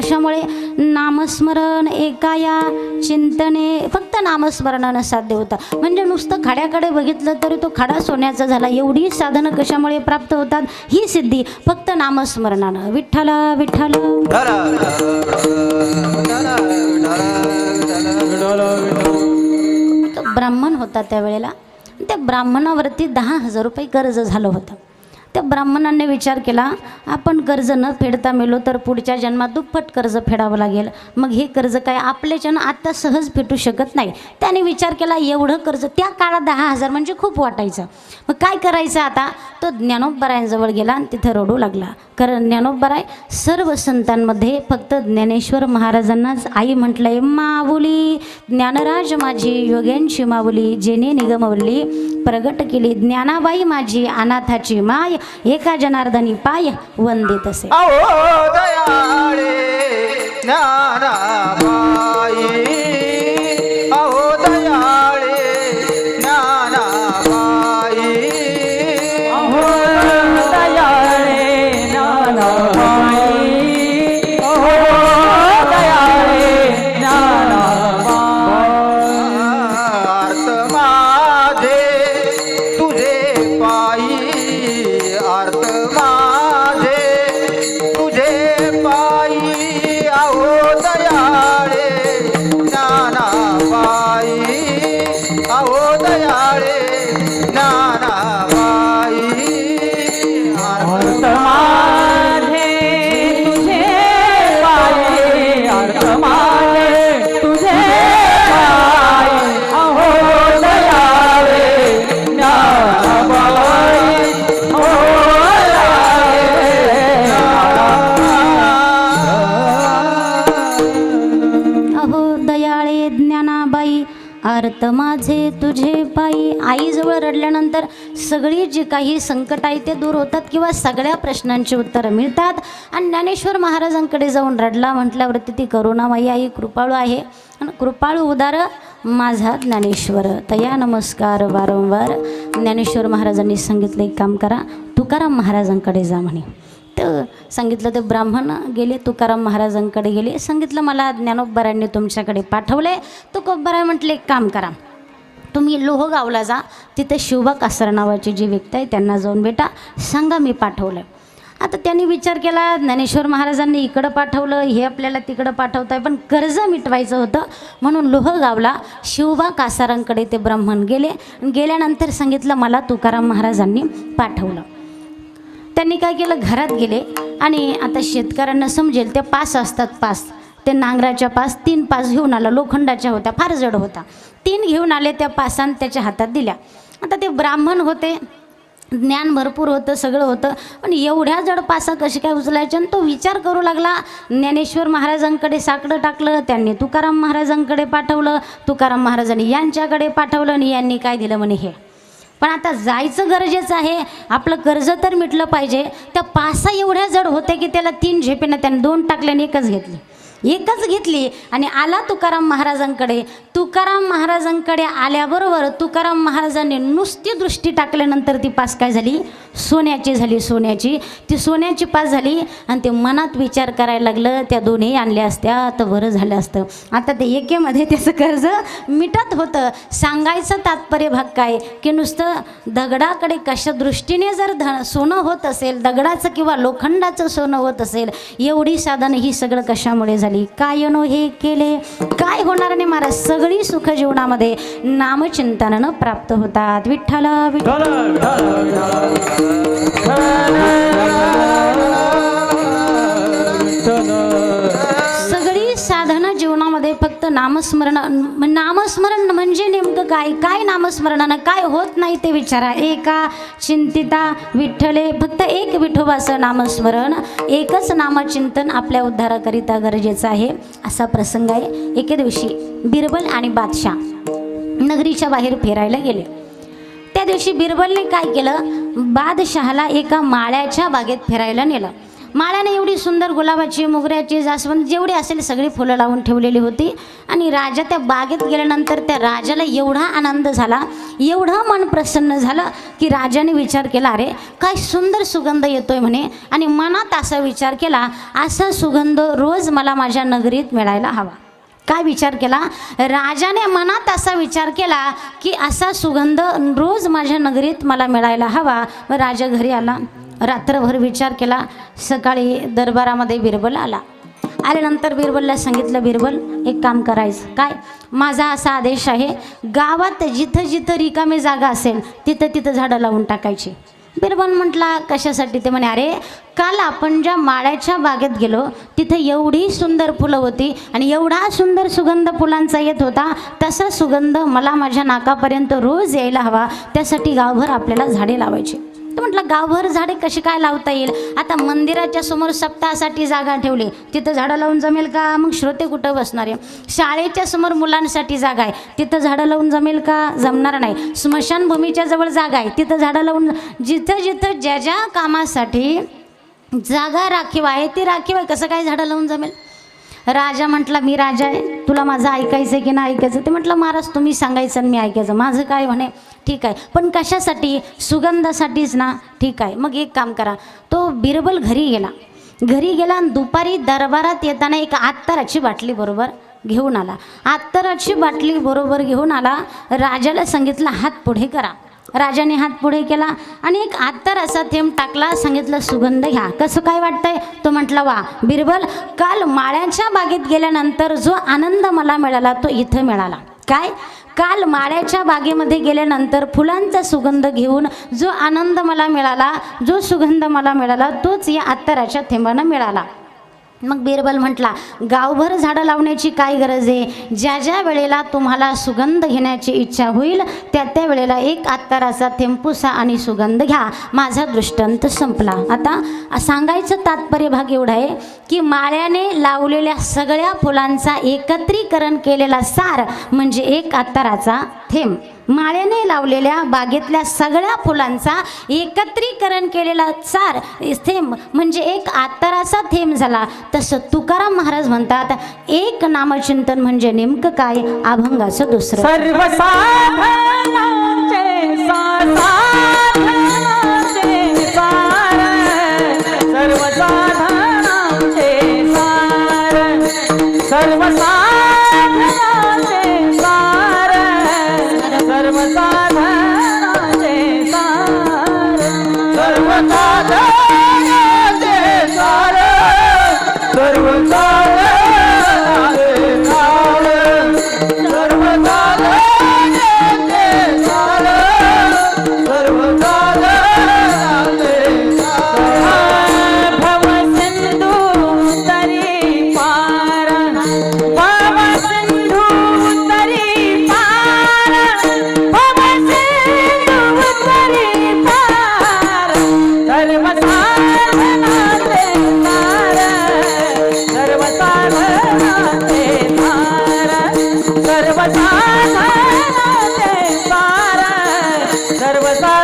कशामुळे? नामस्मरण एकाया चिंतने, फक्त नामस्मरणानं साध्य होतं. म्हणजे नुसतं खड्याकडे बघितलं तरी तो खडा सोन्याचा झाला. एवढी साधनं कशामुळे प्राप्त होतात? ही सिद्धी फक्त नामस्मरणानं. विठ्ठल विठ्ठल. तो ब्राह्मण होता त्यावेळेला. त्या ब्राह्मणावरती 10,000 रुपये कर्ज झालं होतं. त्या ब्राह्मणाने विचार केला, आपण कर्ज न फेडता मेलो तर पुढच्या जन्मात दुप्पट कर्ज फेडावं लागेल. मग हे कर्ज काय आपल्याच्यानं आत्ता सहज फेटू शकत नाही. त्याने विचार केला, एवढं कर्ज त्या काळात 10,000 म्हणजे खूप वाटायचं. मग काय करायचं आता? तो ज्ञानोबरायांजवळ गेला आणि तिथं रडू लागला. कारण ज्ञानोबराय सर्व संतांमध्ये फक्त ज्ञानेश्वर महाराजांनाच आई म्हटलंय, माऊली ज्ञानराज माझी योग्यांची माऊली, जेने निगमवली प्रगट केली, ज्ञानाबाई माझी अनाथाची माय, एका जनार्दनी पाय वंदित असे. अहो दयाळे ज्ञानाबाई, अहो दयाळे ज्ञानाबाई, अहो दयाळे ज्ञानाबाई, अहो दयाळे ज्ञानाबाई. अर्थ माझे तुझे पायी, अर्थ माझे तुझे पायी, अहो दयाळे ज्ञानाबाई, अहो दयाळे ज्ञानाबाई. अर्थ माझे तुझे पायी, अर्थ माझे तुझे पायी, अहो दयाळे ज्ञानाबाई, अहो दयाळे ज्ञानाबाई, अर्थ माझे तुझे पायी. आईजवळ रडल्यानंतर सगळी जी काही संकट आहे ते दूर होतात किंवा सगळ्या प्रश्नांची उत्तरं मिळतात. आणि ज्ञानेश्वर महाराजांकडे जाऊन रडला म्हटल्यावरती ती करुणामाई आई कृपाळू आहे. आणि कृपाळू उदार माझा ज्ञानेश्वर, तया नमस्कार वारंवार. ज्ञानेश्वर महाराजांनी सांगितलं, एक काम करा, तुकाराम महाराजांकडे जा म्हणे. तर सांगितलं, ते ब्राह्मण गेले तुकाराम महाराजांकडे गेले. सांगितलं, मला ज्ञानोबरायांनी तुमच्याकडे पाठवले. तुकोबराय म्हटले, एक काम करा, तुम्ही लोहगावला जा, तिथे शिवबा कासर नावाची जी व्यक्ती आहे त्यांना जाऊन भेटा, सांगा मी पाठवलं. आता त्यांनी विचार केला, ज्ञानेश्वर महाराजांनी इकडं पाठवलं, हे आपल्याला तिकडं पाठवत आहे, पण कर्ज मिटवायचं होतं. म्हणून लोहगावला शिवबा कासारांकडे ते ब्राह्मण गेले. गेल्यानंतर सांगितलं, मला तुकाराम महाराजांनी पाठवलं. त्यांनी काय केलं, घरात गेले आणि आता शेतकऱ्यांना समजेल, त्या पास असतात, पास, ते नांगराच्या पास 3 पास घेऊन आला. लोखंडाच्या होत्या, फार जड होता. 3 घेऊन आले, त्या पासांत त्याच्या हातात दिल्या. आता ते ब्राह्मण होते, ज्ञान भरपूर होतं, सगळं होतं, पण एवढ्या जड पासा कशी काय उचलायच्या? आणि तो विचार करू लागला. ज्ञानेश्वर महाराजांकडे साकडं टाकलं, त्यांनी तुकाराम महाराजांकडे पाठवलं, तुकाराम महाराजांनी यांच्याकडे पाठवलं, आणि यांनी काय दिलं म्हणे, हे. पण आता जायचं गरजेचं आहे, आपलं कर्ज तर मिटलं पाहिजे. त्या पासा एवढ्या जड होत्या की त्याला 3 झेपेनं त्याने 2 टाकल्याने एकच घेतली आणि आला तुकाराम महाराजांकडे. तुकाराम महाराजांकडे आल्याबरोबर तुकाराम महाराजांनी नुसती दृष्टी टाकल्यानंतर ती पास काय झाली, सोन्याची झाली. सोन्याची ती सोन्याची पास झाली. आणि ते मनात विचार करायला लागलं, त्या दोन्ही आणल्या असत्या तर बरं झालं असतं. आता ते एकेमध्ये त्याचं कर्ज मिटत होतं. सांगायचं तात्पर्य भाग काय की नुसतं दगडाकडे कशा दृष्टीने जर सोनं होत असेल, दगडाचं किंवा लोखंडाचं सोनं होत असेल, एवढी साधनं ही सगळं कशामुळे झाली, काय नो हे केले, काय होणार नाही महाराज. सगळी सुख जीवनामध्ये नामचिंतनानं प्राप्त होतात. विठ्ठल विठ्ठल. सगळी साधना जीवनामध्ये फक्त नामस्मरण. नामस्मरण म्हणजे नेमकं काय? काय नामस्मरणानं काय होत नाही ते विचारा. एका चिंतिता विठ्ठले, फक्त एक विठोबाचं नामस्मरण, एकच नामचिंतन आपल्या उद्धाराकरिता गरजेचं आहे. असा प्रसंग आहे. एके दिवशी बिरबल आणि बादशाह नगरीच्या बाहेर फिरायला गेले. त्या दिवशी बिरबलने काय केलं, बादशहाला एका माळ्याच्या बागेत फिरायला नेलं. माळ्याने एवढी सुंदर गुलाबाची, मोगऱ्याची, जास्वंद जेवढी असेल सगळी फुलं लावून ठेवलेली होती. आणि राजा त्या बागेत गेल्यानंतर त्या राजाला एवढा आनंद झाला, एवढं मन प्रसन्न झालं की राजाने विचार केला, अरे काय सुंदर सुगंध येतोय म्हणे. आणि मनात असा विचार केला, असा सुगंध रोज मला माझ्या नगरीत मिळायला हवा. काय विचार केला राजाने? मनात असा विचार केला की असा सुगंध रोज माझ्या नगरीत मला मिळायला हवा. व राजा घरी आला, रात्रभर विचार केला. सकाळी दरबारामध्ये बिरबल आला. आल्यानंतर बिरबलला सांगितलं, बिरबल एक काम करायचं. काय? माझा असा आदेश आहे, गावात जिथं जिथं रिकामी जागा असेल तिथं तिथं झाडं लावून टाकायची. बिरबल म्हटला, कशासाठी? ते म्हणे, अरे काल आपण ज्या माळ्याच्या बागेत गेलो तिथे एवढी सुंदर फुलं होती आणि एवढा सुंदर सुगंध फुलांचा येत होता, तसा सुगंध मला माझ्या नाकापर्यंत रोज यायला हवा. त्यासाठी गावभर आपल्याला झाडे लावायची. तर म्हटलं, गावभर झाडे कशी काय लावता येईल? आता मंदिराच्या समोर सप्ताहासाठी जागा ठेवली, तिथं झाडं लावून जमेल का? मग श्रोते कुठं बसणार आहे? शाळेच्या समोर मुलांसाठी जागा आहे, तिथं झाडं लावून जमेल का? जमणार नाही. स्मशानभूमीच्या जवळ जागा आहे, तिथं झाडं लावून, जिथं जिथं ज्या ज्या कामासाठी जागा राखीव आहे ती राखीव आहे, कसं काय झाडं लावून जमेल? राजा म्हटला, मी राजा आहे, तुला माझं ऐकायचं की नाही ऐकायचं? ते म्हटलं, महाराज तुम्ही सांगायचं आणि मी ऐकायचं, माझं काय? म्हणे ठीक आहे, पण कशासाठी? सुगंधासाठीच ना. ठीक आहे, मग एक काम करा. तो बिरबल घरी गेला आणि दुपारी दरबारात येताना एक अत्तराची बाटली बरोबर घेऊन आला. अत्तराची बाटली बरोबर घेऊन आला. राजाला सांगितलं, हात पुढे करा. राजाने हात पुढे केला आणि एक अत्तर असा थेंब टाकला. सांगितलं, सुगंध घ्या. कसं काय वाटतंय? तो म्हटला, वा बिरबल, काल माळ्याच्या बागेत गेल्यानंतर जो आनंद मला मिळाला तो इथं मिळाला. काय? काल माळ्याच्या बागेमध्ये गेल्यानंतर फुलांचा सुगंध घेऊन जो आनंद मला मिळाला, जो सुगंध मला मिळाला, तोच या अत्तराच्या थेंबानं मिळाला. मग बिरबल म्हटला, गावभर झाडं लावण्याची काय गरज आहे? ज्या ज्या वेळेला तुम्हाला सुगंध घेण्याची इच्छा होईल त्या त्या वेळेला एक अत्तराचा थेंब पुसा आणि सुगंध घ्या. माझा दृष्टांत संपला. आता सांगायचं तात्पर्य भाग एवढा आहे की माळ्याने लावलेल्या सगळ्या फुलांचा एकत्रीकरण केलेला सार म्हणजे एक अत्तराचा थेंब. माळ्याने लावलेल्या बागेतल्या सगळ्या फुलांचा एकत्रीकरण केलेला सार थेंब म्हणजे एक अत्तराचा थेंब झाला. तसं तुकाराम महाराज म्हणतात, एक नामचिंतन म्हणजे नेमकं काय? अभंगाचं दुसरं. सर्व साधनांचे सार, सर्व साधनांचे सार, सर्व साधनांचे सार, सर्व साधनांचे सार, सर्व साधनांचे सार, सर्व साधनांचे सार, सर्व साधनांचे सार, सर्व साधनांचे सार. भव सिंधू तरी पार, भव सिंधू तरी पार, भव सिंधू तरी पार, सर्व साधनांचे सार, सर्व साधनांचे सार, सर्व साधनांचे सार, सर्व साधनांचे सार. भव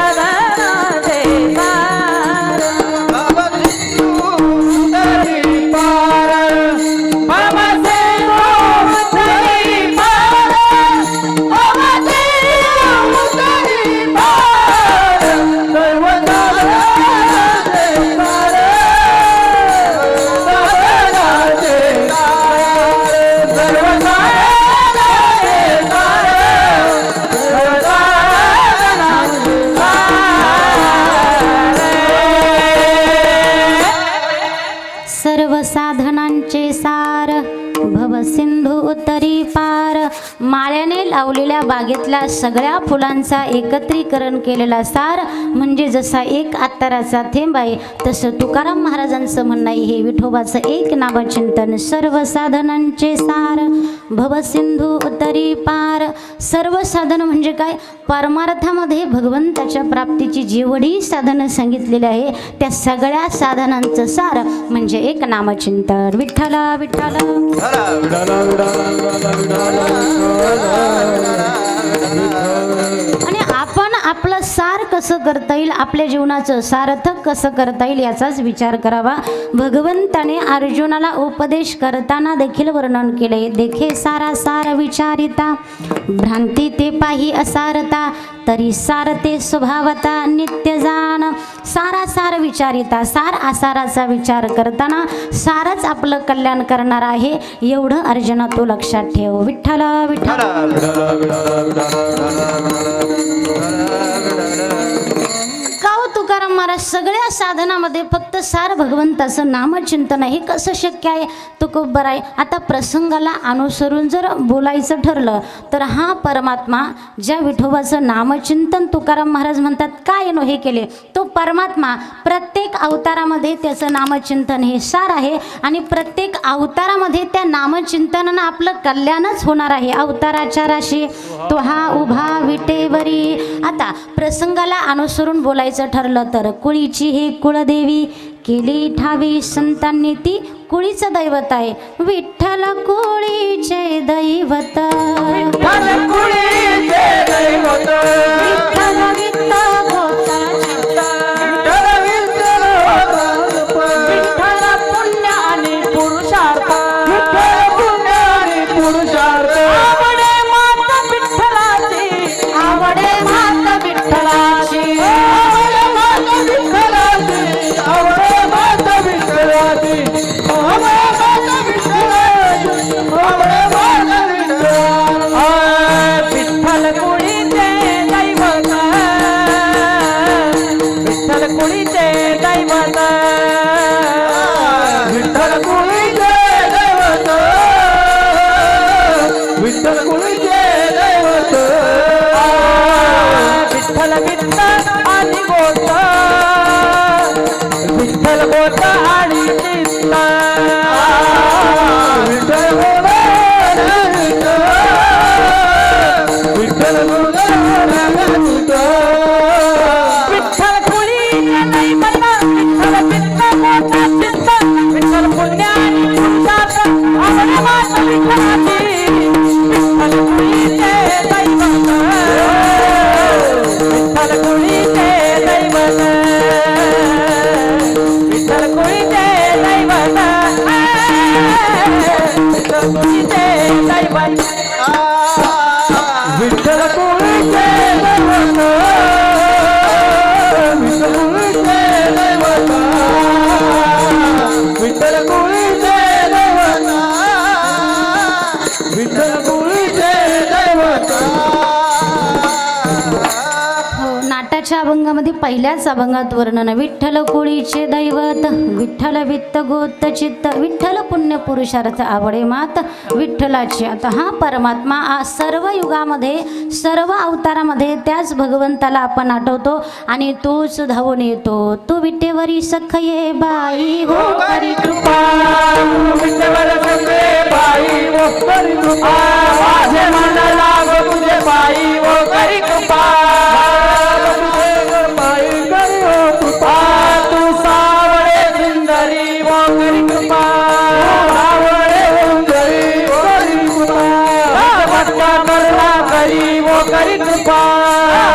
सिंधू तरी पार, भव सिंधू तरी पार, भव सिंधू तरी पार, सर्व साधनांचे सार, साधनांचे सार, सर्व साधनांचे सार, सर्व साधनांचे सार. सर्व साधनांचे सार, भव सिंधू तरी पार. माळ्याने लावलेल्या बागेतल्या सगळ्या फुलांचा एकत्रीकरण केलेला सार म्हणजे जसा एक अत्तराचा थेंब आहे, तसं तुकाराम महाराजांचं म्हणणं आहे, हे विठोबाचं एक नामचिंतन. सर्व साधनांचे सार, भव सिंधू तरी पार. सर्व साधन म्हणजे काय? परमार्थामध्ये भगवंताच्या प्राप्तीची जेवढी साधनं सांगितलेली आहे त्या सगळ्या साधनांचं सार म्हणजे एक नामचिंतन. विठ्ठला विठ्ठला. आणि आपण आपलं सार कसं करता येईल, आपल्या जीवनाचं सार्थक कसं करता येईल याचाच विचार करावा. भगवंताने अर्जुनाला उपदेश करताना देखील वर्णन केले. देखे सारा सार विचारिता, भ्रांती ते पाही असारता, तरी सारते स्वभावता नित्य जाण. सारा सार विचारिता, सार आसाराचा विचार करताना सारच आपलं कल्याण करणार आहे, एवढं अर्जुना तू लक्षात ठेव. विठ्ठल विठ्ठल. गाव तुकाराम महाराज सगळ्या साधनामध्ये फक्त सार भगवंताचं नामचिंतन हे कसं शक्य आहे, तो खूप बरं आहे. आता प्रसंगाला अनुसरून जर बोलायचं ठरलं तर हा परमात्मा ज्या विठोबाचं नामचिंतन तुकाराम महाराज म्हणतात काय नो हे केले, तो परमात्मा प्रत्येक अवतारामध्ये त्याचं नामचिंतन हे सार आहे आणि प्रत्येक अवतारामध्ये त्या नामचिंतनानं आपलं कल्याणच होणार आहे. अवताराच्या राशी तो हा उभा विटेवरी. आता प्रसंगाला अनुसरून बोलायचं ठरलं तर कुळीची हे कुळदेवी केली ठावी संतांनी, ती कुळीचं दैवत आहे. विठ्ठल कुळीचे दैवत, विठ्ठल कुळीचे दैवत, विठ्ठल विठ्ठ विठ्ठल पुण्य आणि पुरुषार्थ, विठ्ठल पुण्य आणि पुरुषार्थ. आवडे माता विठ्ठलाची, आवडे माता विठ्ठलाची, आवडे माता विठ्ठलाची, आवडे माता विठ्ठलाची, आवडे माता विठ्ठलाची, आवडे माता विठ्ठलाची. विठ्ठल कुळीचे दैवत, विठ्ठल कुळीचे दैवत, विठ्ठल कुळीचे दैवत, विठ्ठल कुळीचे दैवत. विठ्ठल विठ्ठ आणि गोट, विठ्ठल गोट आणि चित्त, विठ्ठल गोट आणि चित्त, विठ्ठल गोट आणि चित्त. विठ्ठल कुळीचे दैवत, विठ्ठल विठ्ठ गोट चित्त, विठ्ठल पुण्य आणि पुरुषार्थ, आवडे माता विठ्ठलाची. विठ्ठल कुळीचे दैवत, विठ्ठल कुळीचे दैवत, विठ्ठल कुळीचे दैवत, विठ्ठल कुळीचे दैवत, विठ्ठल कुळीचे दैवत, विठ्ठल कुळीचे दैवत, विठ्ठल कुळीचे दैवत, विठ्ठल कुळीचे दैवत. हो, नाटाच्या अभंगामध्ये पहिल्याच अभंगात वर्णन विठ्ठल कुळीचे दैवत, विठ्ठल वित्त गोत चित्त, विठ्ठल पुण्य पुरुषार्थ, आवडे मात विठ्ठलाची. आता हा परमात्मा सर्व युगामध्ये सर्व अवतारामध्ये त्याच भगवंताला आपण आठवतो आणि तोच धावून येतो. तू विटेवरी सखये बाई हो करी कृपा, विठ्ठल सगळे बाई वो करी कृपा, माझे मन लाग तुझे बाई वो करी कृपा, बाई करी हो कृपा. तू सावळे सुंदरी वो करी कृपा, सावळे सुंदरी वो करी कृपा, भक्ता करुणा करी वो करी कृपा,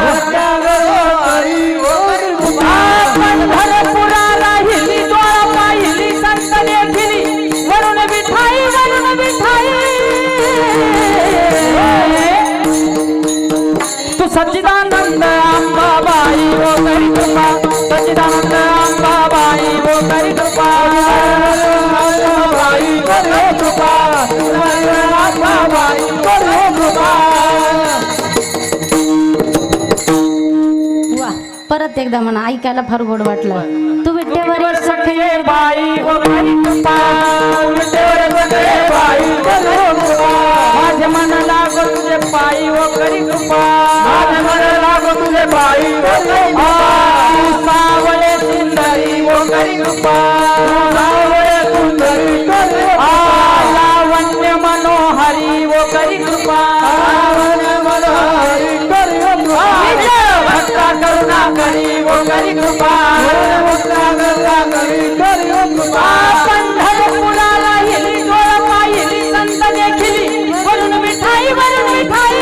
भक्ता करुणा करी वो करी कृपा. पंढरपुरा राहिली डोळा पाहिली संतने केली, वरून विठाई वरून विठाई. तू सच्चिदानंद अंबाबाई वो करी कृपा, सच्चिदानंद अंबाबाई वो करी कृपा, अंबाबाई करो कृपा, अंबाबाई करो कृपा. वा, परत एकदा म्हणा, ऐकायला फार गोड वाटलं. तू विटेवरी सखये बाई वो करी कृपा, विठ्ठल सखये बाई करो कृपा, माझे मन लाग तुझे पायी वो करी कृपा, माझे मन लाग तुझे पायी वो करी कृपा. सावळे सुंदरी वो करी कृपा, सावळे सुंदरी करी कृपा, लावण्य मनोहरी वो करी कृपा, लावण्य मनोहरी करी कृपा, भक्ता करुणा करी वो करी कृपा, भक्ता करुणा करी कृपा. पंढरपुराला हिली डोळा पाहिली संत देखिली, वरून मिठाई वरून मिठाई.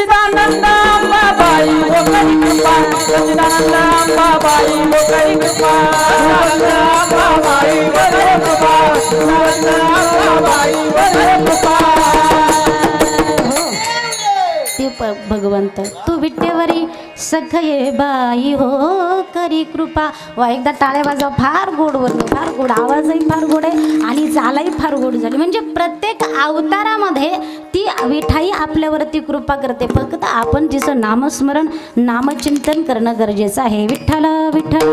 सच्चिदानंद अंबाबाई हो करी कृपा सच्चिदानंद अंबाबाई हो करी कृपा अंबाबाई हो करी कृपा अंबाबाई हो करी कृपा ते भगवंत तू विट्टेवरी सखये बाई हो करी कृपा. वा एकदा टाळ्या वाजव. फार गोड बोलतो, फार गोड आवाजही फार गोड आहे आणि चालही फार गोड झाली. म्हणजे प्रत्येक अवतारामध्ये ती विठाई आपल्यावरती कृपा करते. फक्त आपण तिचं नामस्मरण नामचिंतन करणं गरजेचं आहे. विठ्ठल विठ्ठल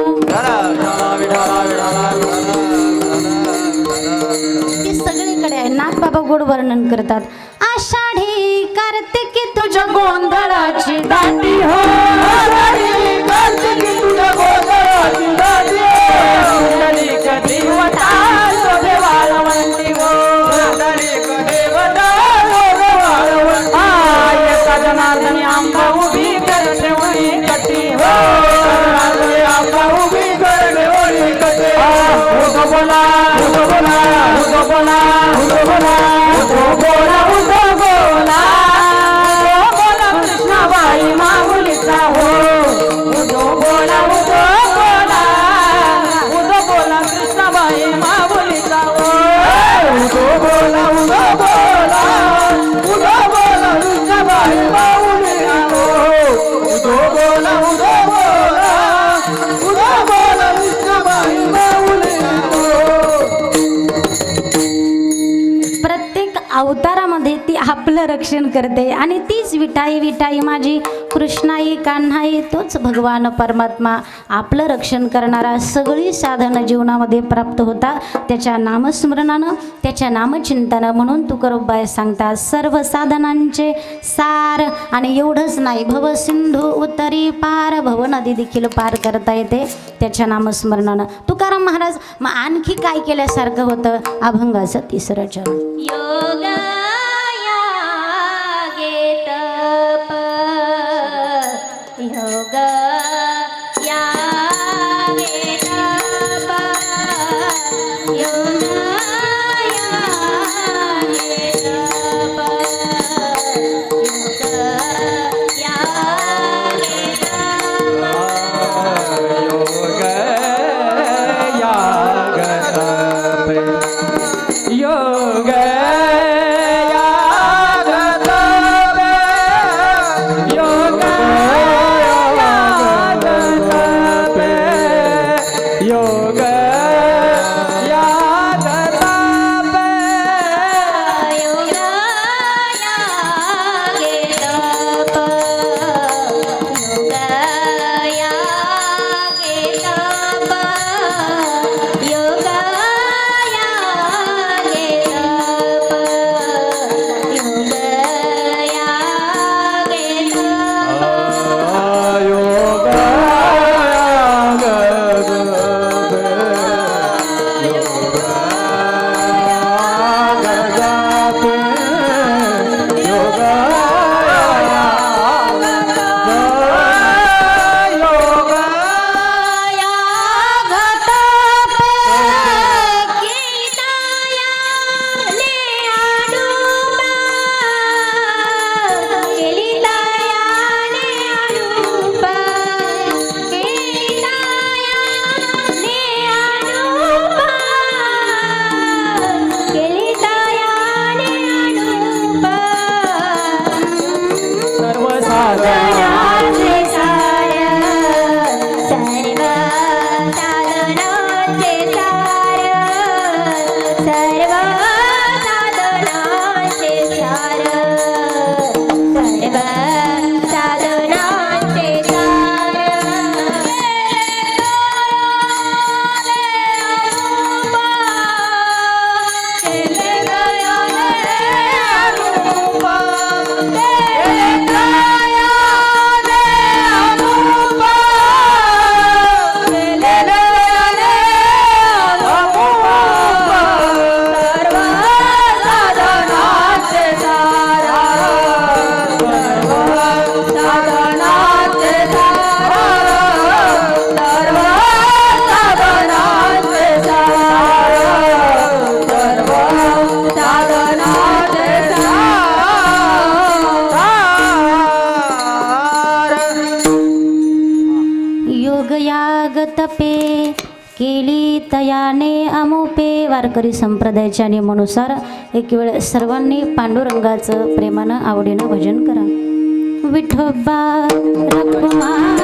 ती सगळीकडे आहे. नागबाबा गोड वर्णन करतात. आषाढी कार्तिकी तुझ्या गोंधळाची दांडी हो, आषाढी कार्तिकी तुझ्या गोंधळाची दांडी हो, पुंडलिक देवता शोभे वाळवंटी हो, पुंडलिक देवता शोभे वाळवंटी. एका जनार्दनी आंबा उभी करते उडी कटी हो, जनार्दनी आंबा उभी करते उडी कटी. उगो बोला उगो बोला उगो बोला उगो बोला उगो बोला उगो बोला उगो बोला कृष्णाबाई माऊलीचा हो, उगो बोला उगो बोला उगो बोला कृष्णाबाई माऊलीचा हो, उगो बोला उगो बोला उगो बोला कृष्णाबाई माऊलीचा हो, उगो बोला उगो बोला उगो बोला कृष्णाबाई माऊलीचा हो. प्रत्येक अवतारामध्ये ती आपलं रक्षण करते आणि तीच विठाई विठाई माझी कृष्णाई कान्हाई तोच भगवान परमात्मा आपलं रक्षण करणारा. सगळी साधनं जीवनामध्ये प्राप्त होतात त्याच्या नामस्मरणानं त्याच्या नामचिंतनानं. म्हणून तुकोबाई सांगतात सर्व साधनांचे सार. आणि एवढंच नाही, भवसिंधू उतरी पार, भव नदी देखील पार करता येते त्याच्या नामस्मरणानं. तुकाराम महाराज मग आणखी काय केल्यासारखं होतं. अभंगाचं तिसरं चरण. योगा यागे तप योग यागे तप योग यागे तप योग यागे तप योग तपे केली तयाने अमोपे. वारकरी संप्रदायाच्या नियमानुसार एक वेळ सर्वांनी पांडुरंगाचं प्रेमानं आवडीनं भजन करा. विठोबा रखुमाई,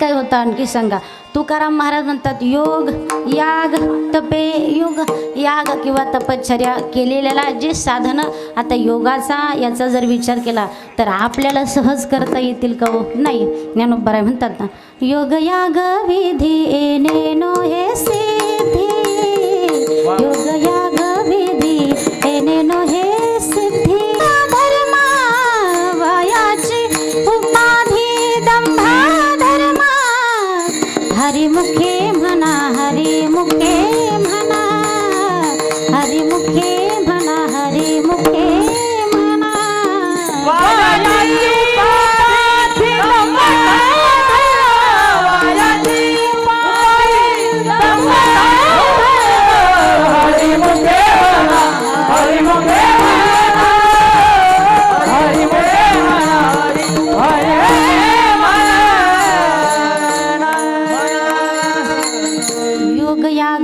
काय होतं आणखी सांगा. तुकाराम महाराज म्हणतात योग याग तपे. योग याग किंवा तपश्चर्या केलेल्याला जे साधनं आता योगाचा याचा जर विचार केला तर आपल्याला सहज करता येतील का हो? नाही. ज्ञानोबराय म्हणतात ना योग याग विधी एनेनो हे सिद्धी. योग याग विधी एनेनो हे सिद्धी. धर्मा वयाची उपाधी दंभा धर्मा. हरिमुखे म्हणा हरिमुखे म्हणा हरिमुखे म्हणा हरिमुखे म्हणा.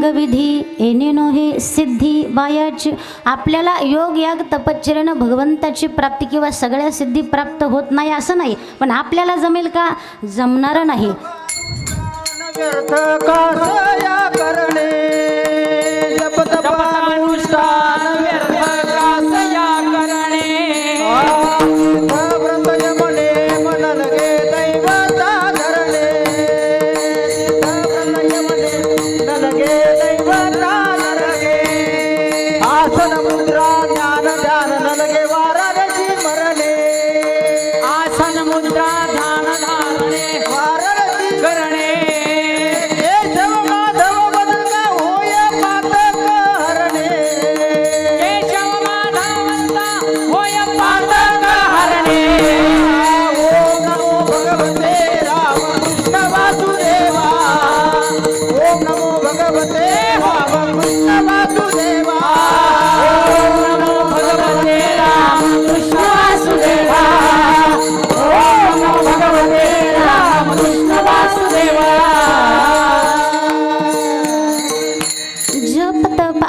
विधी एनेनो हे सिद्धी बायाची. आपल्याला योग याग तपश्चर्यानं भगवंताची प्राप्ती किंवा सगळ्या सिद्धी प्राप्त होत नाही असं नाही, पण आपल्याला जमेल का? जमणारं नाही.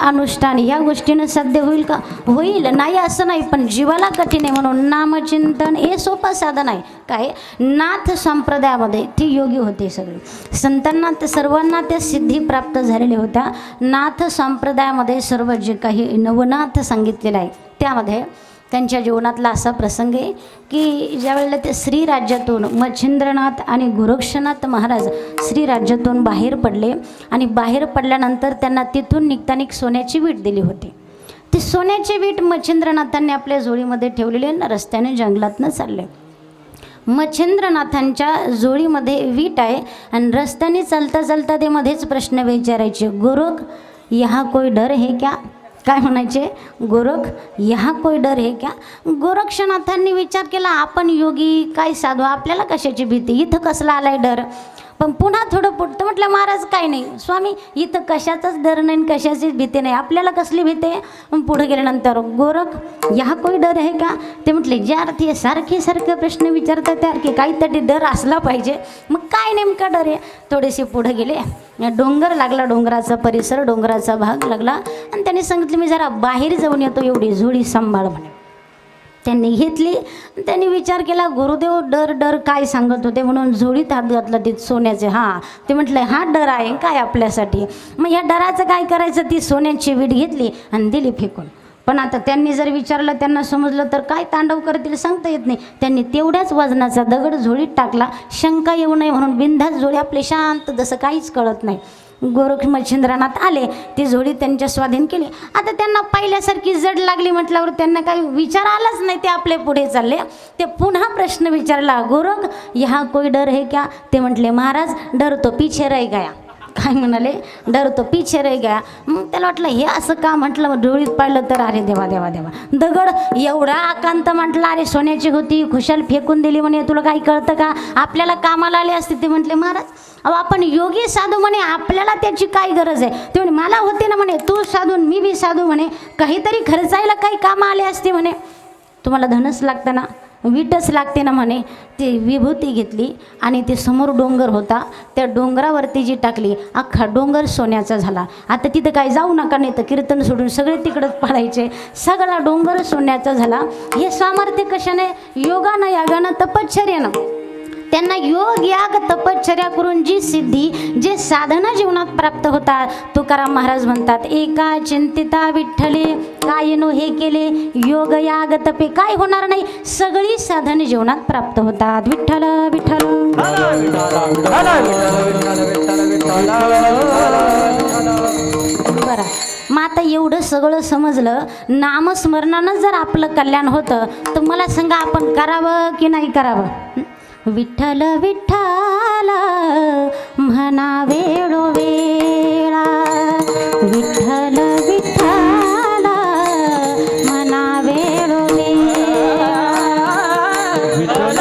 अनुष्ठान या गोष्टीनं साध्य होईल का? होईल. नाही असं नाही, पण जीवाला कठीण आहे म्हणून नामचिंतन हे सोपं साधन आहे. काय नाथ संप्रदायामध्ये ती योगी होते सगळे. संतांना ते सर्वांना त्या सिद्धी प्राप्त झालेल्या होत्या. नाथ संप्रदायामध्ये सर्व जे काही नवनाथ सांगितलेलं आहे त्यामध्ये त्यांच्या जीवनातला असा प्रसंग आहे की ज्यावेळेला ते श्रीराज्यातून मच्छिंद्रनाथ आणि गोरक्षनाथ महाराज श्रीराज्यातून बाहेर पडले आणि बाहेर पडल्यानंतर त्यांना तिथून निघताना सोन्याची वीट दिली होती. ती ते सोन्याचे वीट मच्छिंद्रनाथांनी आपल्या झोळीमध्ये ठेवलेले ना रस्त्याने जंगलातनं चालले. मच्छिंद्रनाथांच्या झोळीमध्ये वीट आहे आणि रस्त्याने चालता चालता ते मध्येच प्रश्न विचारायचे, गोरख यहाँ कोई डर है क्या? काय म्हणायचे, गोरख यहाँ कोई डर है क्या? गोरक्षनाथांनी विचार केला, आपण योगी काय साधू, आपल्याला कशाची भीती, इथं कसला आलाय डर? पण पुन्हा थोडं पुढतं म्हटलं, महाराज काय नाही स्वामी, इथं कशाचाच डर नाही, कशाचीच भीती नाही, आपल्याला कसली भीती आहे? पण पुढे गेल्यानंतर, गोरख यहाँ कोई डर आहे का? ते म्हटले, ज्या अर्थी सारखे प्रश्न विचारतात त्या अर्थी काहीतरी डर असला पाहिजे, मग काय नेमका डर आहे? थोडेसे पुढे गेले, डोंगर लागला, डोंगराचा परिसर, डोंगराचा भाग लागला आणि त्यांनी सांगितलं, मी जरा बाहेर जाऊन येतो, एवढी झोळी सांभाळ म्हणे. त्यांनी घेतली, त्यांनी विचार केला, गुरुदेव डर काय सांगत होते म्हणून झोळीत हात घातला ते सोन्याचे. हां, ते म्हटलं हा डर आहे काय आपल्यासाठी, मग या डराचं काय करायचं? ती सोन्याची वीट घेतली आणि दिली फेकून. पण आता त्यांनी जर विचारलं, त्यांना समजलं तर काय तांडव करतील सांगता येत नाही. त्यांनी तेवढ्याच वजनाचा दगड झोळीत टाकला, शंका येऊ नये म्हणून बिनधास्त झोळी आपले शांत, जसं काहीच कळत नाही. गोरख मच्छिंद्रनाथ आले, ती झोळी त्यांच्या स्वाधीन केली. आता त्यांना पहिल्यासारखी जड लागली म्हटल्यावर त्यांना काही विचार आलाच नाही, ते आपले पुढे चालले. ते पुन्हा प्रश्न विचारला, गोरख यहाँ कोई डर है क्या? ते म्हटले, महाराज डर तो पीछे रह गया. काय म्हणाले, डर तो पीछे रह गया. मग त्याला वाटलं हे असं का म्हटलं, डोळीत पाहिलं तर अरे देवा देवा देवा, दगड एवढा आकांत म्हटला, अरे सोन्याची होती, खुशाल फेकून दिली म्हणे, तुला काही कळतं का? आपल्याला कामाला आले असते. ते म्हटले, महाराज अहो आपण योगी साधू म्हणे, आपल्याला त्याची काय गरज आहे? ते म्हणे, मला होते ना म्हणे, तू साधू मी बी साधू म्हणे, काहीतरी खर्चायला काही कामं आले असते म्हणे. तुम्हाला धनच लागतं ना, वीटच लागते ना म्हणे. ती विभूती घेतली आणि ते समोर डोंगर होता, त्या डोंगरावरती जी टाकली, अख्खा डोंगर सोन्याचा झाला. आता तिथं काय जाऊ नका, नाही तर कीर्तन सोडून सगळे तिकडंच पळायचे. सगळा डोंगर सोन्याचा झाला. हे सामर्थ्य कशाने? योगानं, यागानं, तपश्चर्यानं. त्यांना योग याग तपश्चर्या करून जी सिद्धी, जे साधना जीवनात प्राप्त होतात. तुकाराम महाराज म्हणतात, एका चिंतिता विठ्ठले काय नो हे केले, योग याग तपे काय होणार नाही, सगळी साधन जीवनात प्राप्त होतात. विठ्ठल विठ्ठल. बरं, मग आता एवढं सगळं समजलं, नामस्मरणानं जर आपलं कल्याण होतं तर मला सांगा, आपण करावं की नाही करावं? विठ्ठल विठ्ठल म्हणा वेळोवेळा, विठ्ठल विठ्ठल म्हणा वेळोवेळा, विठ्ठल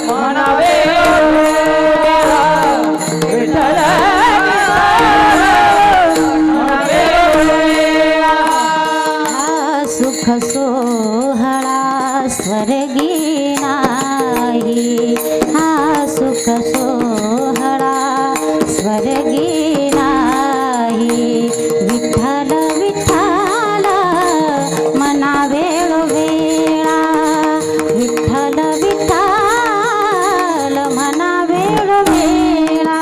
म्हणा वेळोवेळा, विठ्ठल म्हणा वेळोवेळा. हा सुख सोहळा स्वर्गी नाही, हा सुख सोहळा स्वर्गी नाही, विठ्ठल विठ्ठल मना वेळोवेळा, विठ्ठल विठ्ठल मना वेळोवेळा.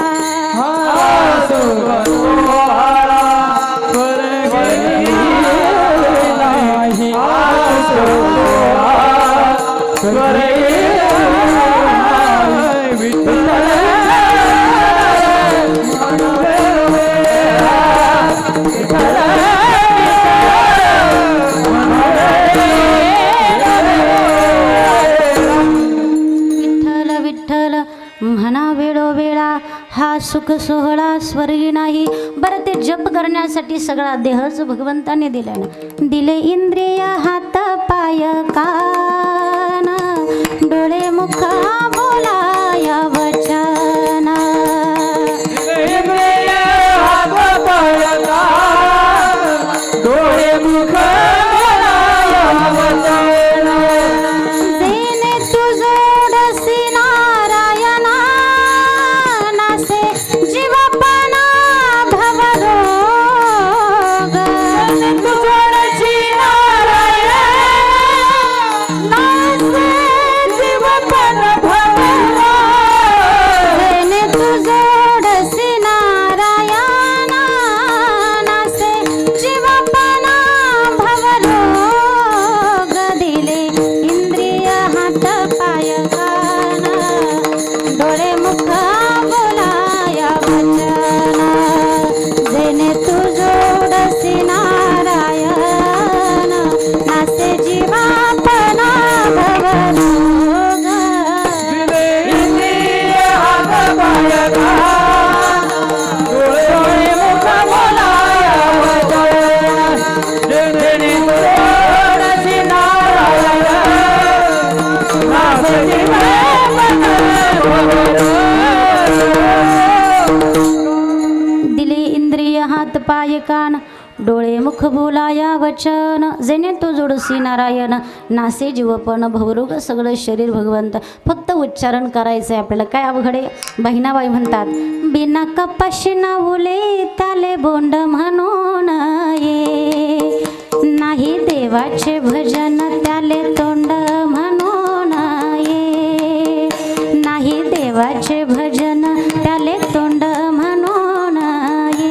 म्हणा वेळोवेळा, हा सुख सोहळा स्वर्गी नाही. बरं, ते जप करण्यासाठी सगळा देहच भगवंताने दिला ना. दिले इंद्रिय हात पाय कान, डोळे मुख बोलाया वचन, डोळे मुख बोलाया वचन, देने तू जोडसी नारायणा, नासे जीवपणा भवरोग, तू जोडसी नारायण, नासे जीवपण भवरोग, हात पाय कान डोळे मुख बोलाया वचन जेणे तू जोडसी नारायण नासे जीवपण भवरोग सगळं शरीर भगवंत फक्त उच्चारण करायचं आहे आपल्याला. काय अवघडे. बहिणाबाई म्हणतात बिना कपाशी ना उले त्याले बोंड म्हणून ये नाही देवाचे भजन त्याले तोंड म्हणून ये नाही देवाचे भजन त्याले तोंड म्हणून ये.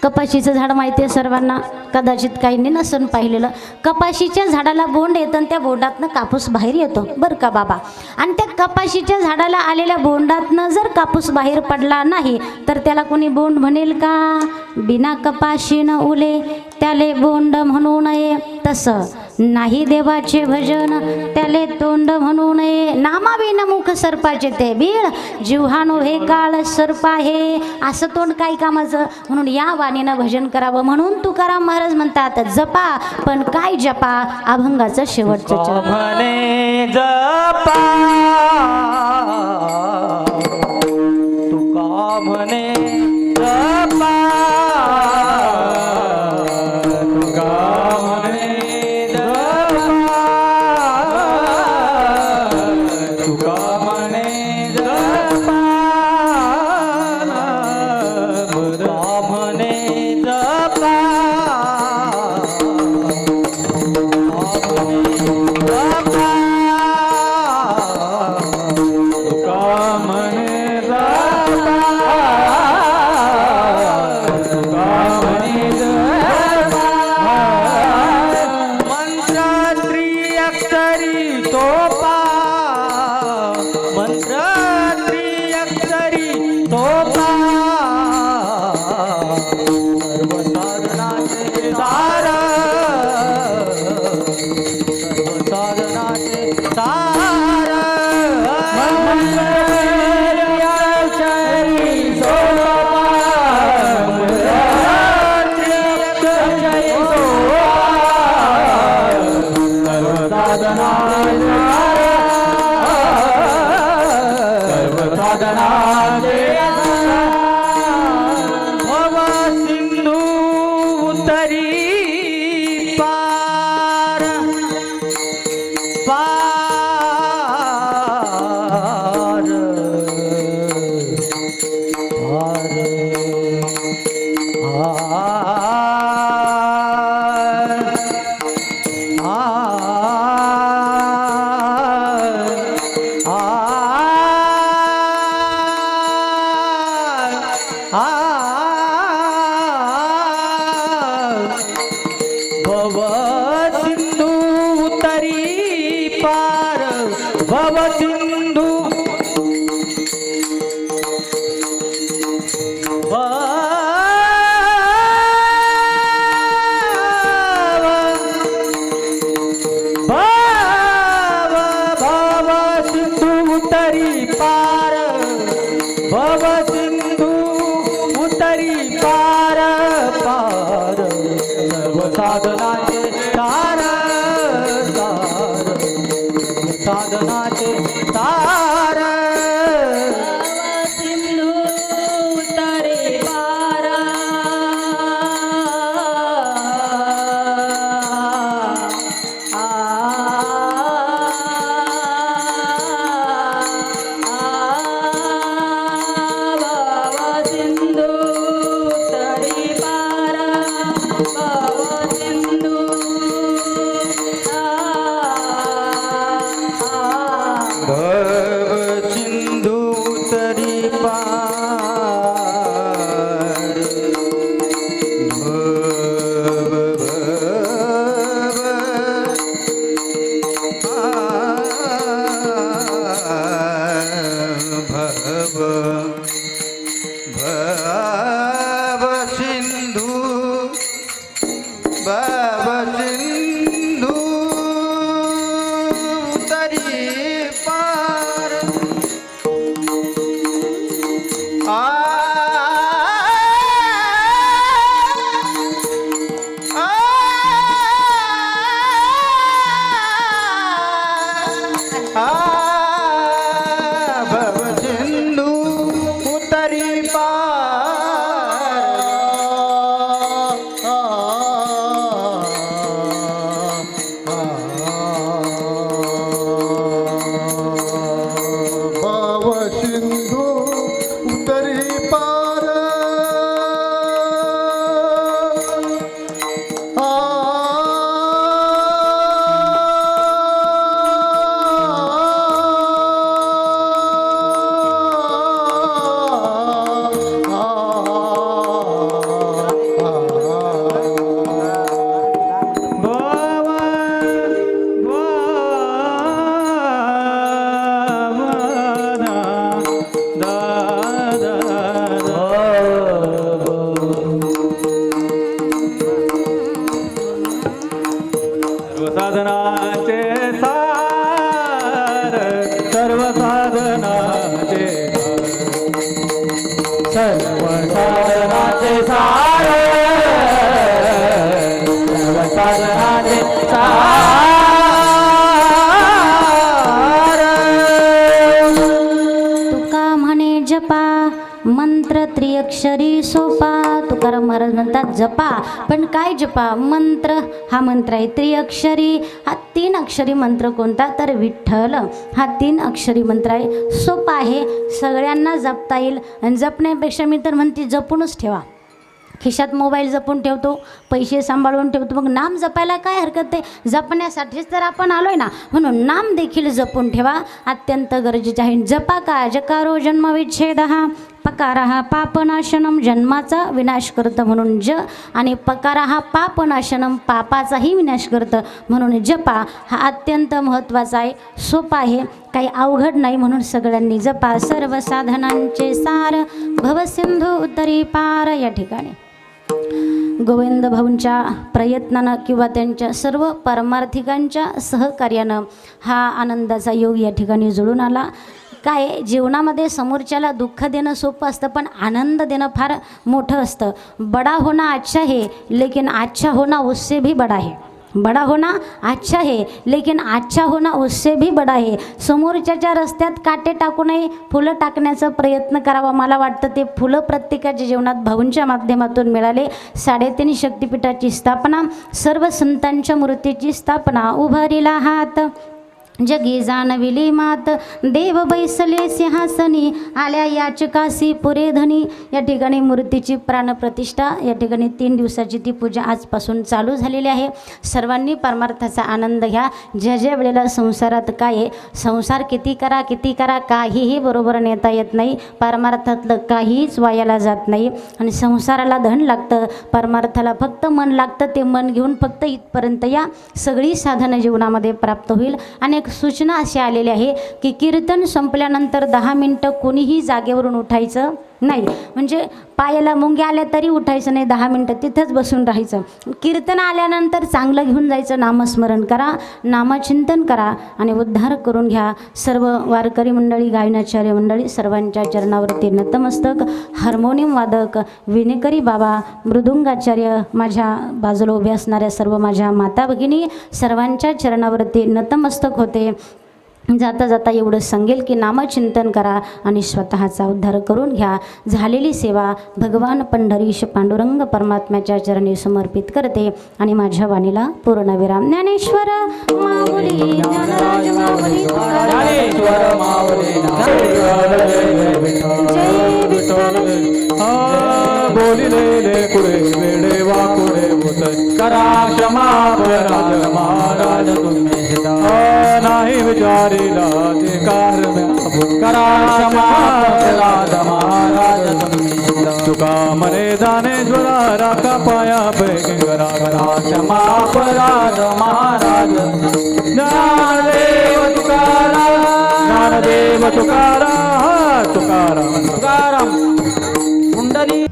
कपाशीचं झाड माहिती आहे सर्वांना, कदाचित काहींनी नसन पाहिलेलं. कपाशीच्या झाडाला बोंड येतं आणि त्या बोंडातनं कापूस बाहेर येतो बरं का बाबा. आणि त्या कपाशीच्या झाडाला आलेल्या बोंडातनं जर कापूस बाहेर पडला नाही तर त्याला कोणी बोंड म्हणेल का. बिना कपाशीनं उले त्याले बोंड म्हणू नये तसं नाही देवाचे भजन त्याले तोंड म्हणू नये. नामाविन मुख सर्पाचे ते बीळ जिव्हाणू हे काळ सर्प आहे. असं तोंड काही कामाचं. म्हणून या वाणीनं भजन करावं. म्हणून तुकाराम महाराज म्हणतात जपा पण काय जपा अभंगाचं शेवटचं चरण. म्हणे जपा तुका म्हणे जपा तुका म्हणे जपा तुका म्हणे जपा तुका म्हणे जपा भव सिंधू उतरी पार भव सिंधू भव सिंधू उतरी पार भव सिंधू उतरी पार पार सर्व साधनाचे तार तार साधनाचे तार सिंधू उतरे पारा सिंधू उतरे पारा सिंधू सोपा. तुकाराम महाराज म्हणतात जपा, पण काय जपा? मंत्र. हा मंत्र आहे त्रिअक्षरी. हा 3 अक्षरी मंत्र कोणता? तर विठ्ठल. हा 3 अक्षरी मंत्र आहे. सोपा आहे, सगळ्यांना जपता येईल. आणि जपण्यापेक्षा मी तर म्हणते जपूनच ठेवा. खिशात मोबाईल जपून ठेवतो, पैसे सांभाळून ठेवतो, मग नाम जपायला काय हरकत आहे? जपण्यासाठीच तर आपण आलोय ना, म्हणून नाम देखील जपून ठेवा, अत्यंत गरजेचे आहे. जपा का? जकारो जन्मविच्छेद. पकार हा पापनाशनम, जन्माचा विनाश करतं म्हणून ज, आणि पकार हा पापनाशनम, पापाचाही विनाश करतं म्हणून जपा. हा अत्यंत महत्त्वाचा आहे, सोपा आहे, काही अवघड नाही, म्हणून सगळ्यांनी जपा. सर्व साधनांचे सार, भवसिंधू उतरी पार. या ठिकाणी गोविंद भाऊंच्या प्रयत्नानं किंवा त्यांच्या सर्व परमार्थिकांच्या सहकार्यानं हा आनंदाचा योग या ठिकाणी जुळून आला. काय जीवनामध्ये समोरच्याला दुःख देणं सोपं असतं, पण आनंद देणं फार मोठं असतं. बडा होना अच्छा है, लेकिन अच्छा होना उससे भी बडा है. बडा होना अच्छा है, लेकिन अच्छा होना उससे भी बडा है. समोरच्याच्या रस्त्यात काटे टाकू नये, फुलं टाकण्याचा प्रयत्न करावा. मला वाटतं ते फुलं प्रत्येकाच्या जीवनात भाऊंच्या माध्यमातून मिळाले. 3.5 शक्तिपीठाची स्थापना, सर्व संतांच्या मूर्तीची स्थापना, उभारीला हात जगी जाणविली मात, देव बैसले सिंहासनी, आल्या याचकासी पुरे धनी. या ठिकाणी मूर्तीची प्राणप्रतिष्ठा, या ठिकाणी 3 दिवसाची ती पूजा आजपासून चालू झालेली आहे. सर्वांनी परमार्थाचा आनंद घ्या. ज्या वेळेला संसारात काय आहे, संसार किती करा काहीही बरोबर नेता येत नाही. परमार्थातलं काहीच वायाला जात नाही. आणि संसाराला धन लागतं, परमार्थाला फक्त मन लागतं. ते मन घेऊन फक्त इथपर्यंत या, सगळी साधनं जीवनामध्ये प्राप्त होईल. आणि सूचना अशी आलेली आहे की कीर्तन संपल्यानंतर 10 मिनटं कोणीही जागेवरून उठायचं नाही. म्हणजे पायाला मुंग्या आल्या तरी उठायचं नाही, 10 मिनटं तिथंच बसून राहायचं. कीर्तन आल्यानंतर चांगलं घेऊन जायचं, नामस्मरण करा, नामचिंतन करा आणि उद्धार करून घ्या. सर्व वारकरी मंडळी, गायनाचार्य मंडळी सर्वांच्या चरणावरती नतमस्तक. हार्मोनियम वादक, विनेकरी बाबा, मृदुंगाचार्य, माझ्या बाजूला उभ्या असणाऱ्या सर्व माझ्या माता भगिनी सर्वांच्या चरणावरती नतमस्तक होते. जाता जाता एवढं सांगेल की नामचिंतन करा आणि स्वतःचा उद्धार करून घ्या. झालेली सेवा भगवान पंढरीश पांडुरंग परमात्म्याच्या चरणी समर्पित करते आणि माझ्या वाणीला पूर्णविराम. ज्ञानेश्वर माऊली, ज्ञानराज माऊली, ज्ञानेश्वर माऊली, जय विठ्ठल. बोलिलेले कुडे वेडे वाकुडे होत, करा क्षमा राज महाराज तुम्ही नाही विचारिला अधिकार, करा क्षमा राज महाराज तुम्ही. तुका मरे दानेश्वरा राखा पाया पैकी, करा क्षमा राज महाराज. ज्ञानदेव तुकाराम, ज्ञानदेव तुकाराम, तुकाराम तुकाराम पुंडली.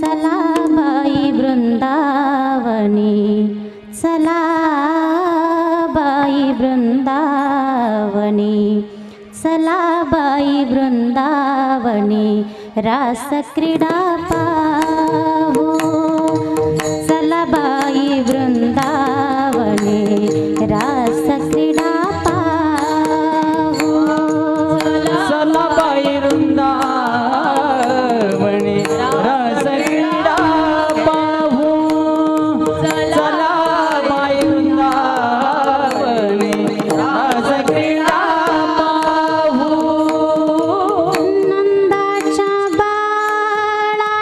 चला बाई वृंदावनी, चला बाई वृंदावनी, चला बाई वृंदावनी, रास क्रीडा पाहू. चला बाई वृंदावनी, रास क्रीडा पाहू. चला बाई वृंदावनी, रस क्रीडा पाहू. चला बाई वृंदावनी, रस क्रीडा पाहू. नंदाच्या बाळा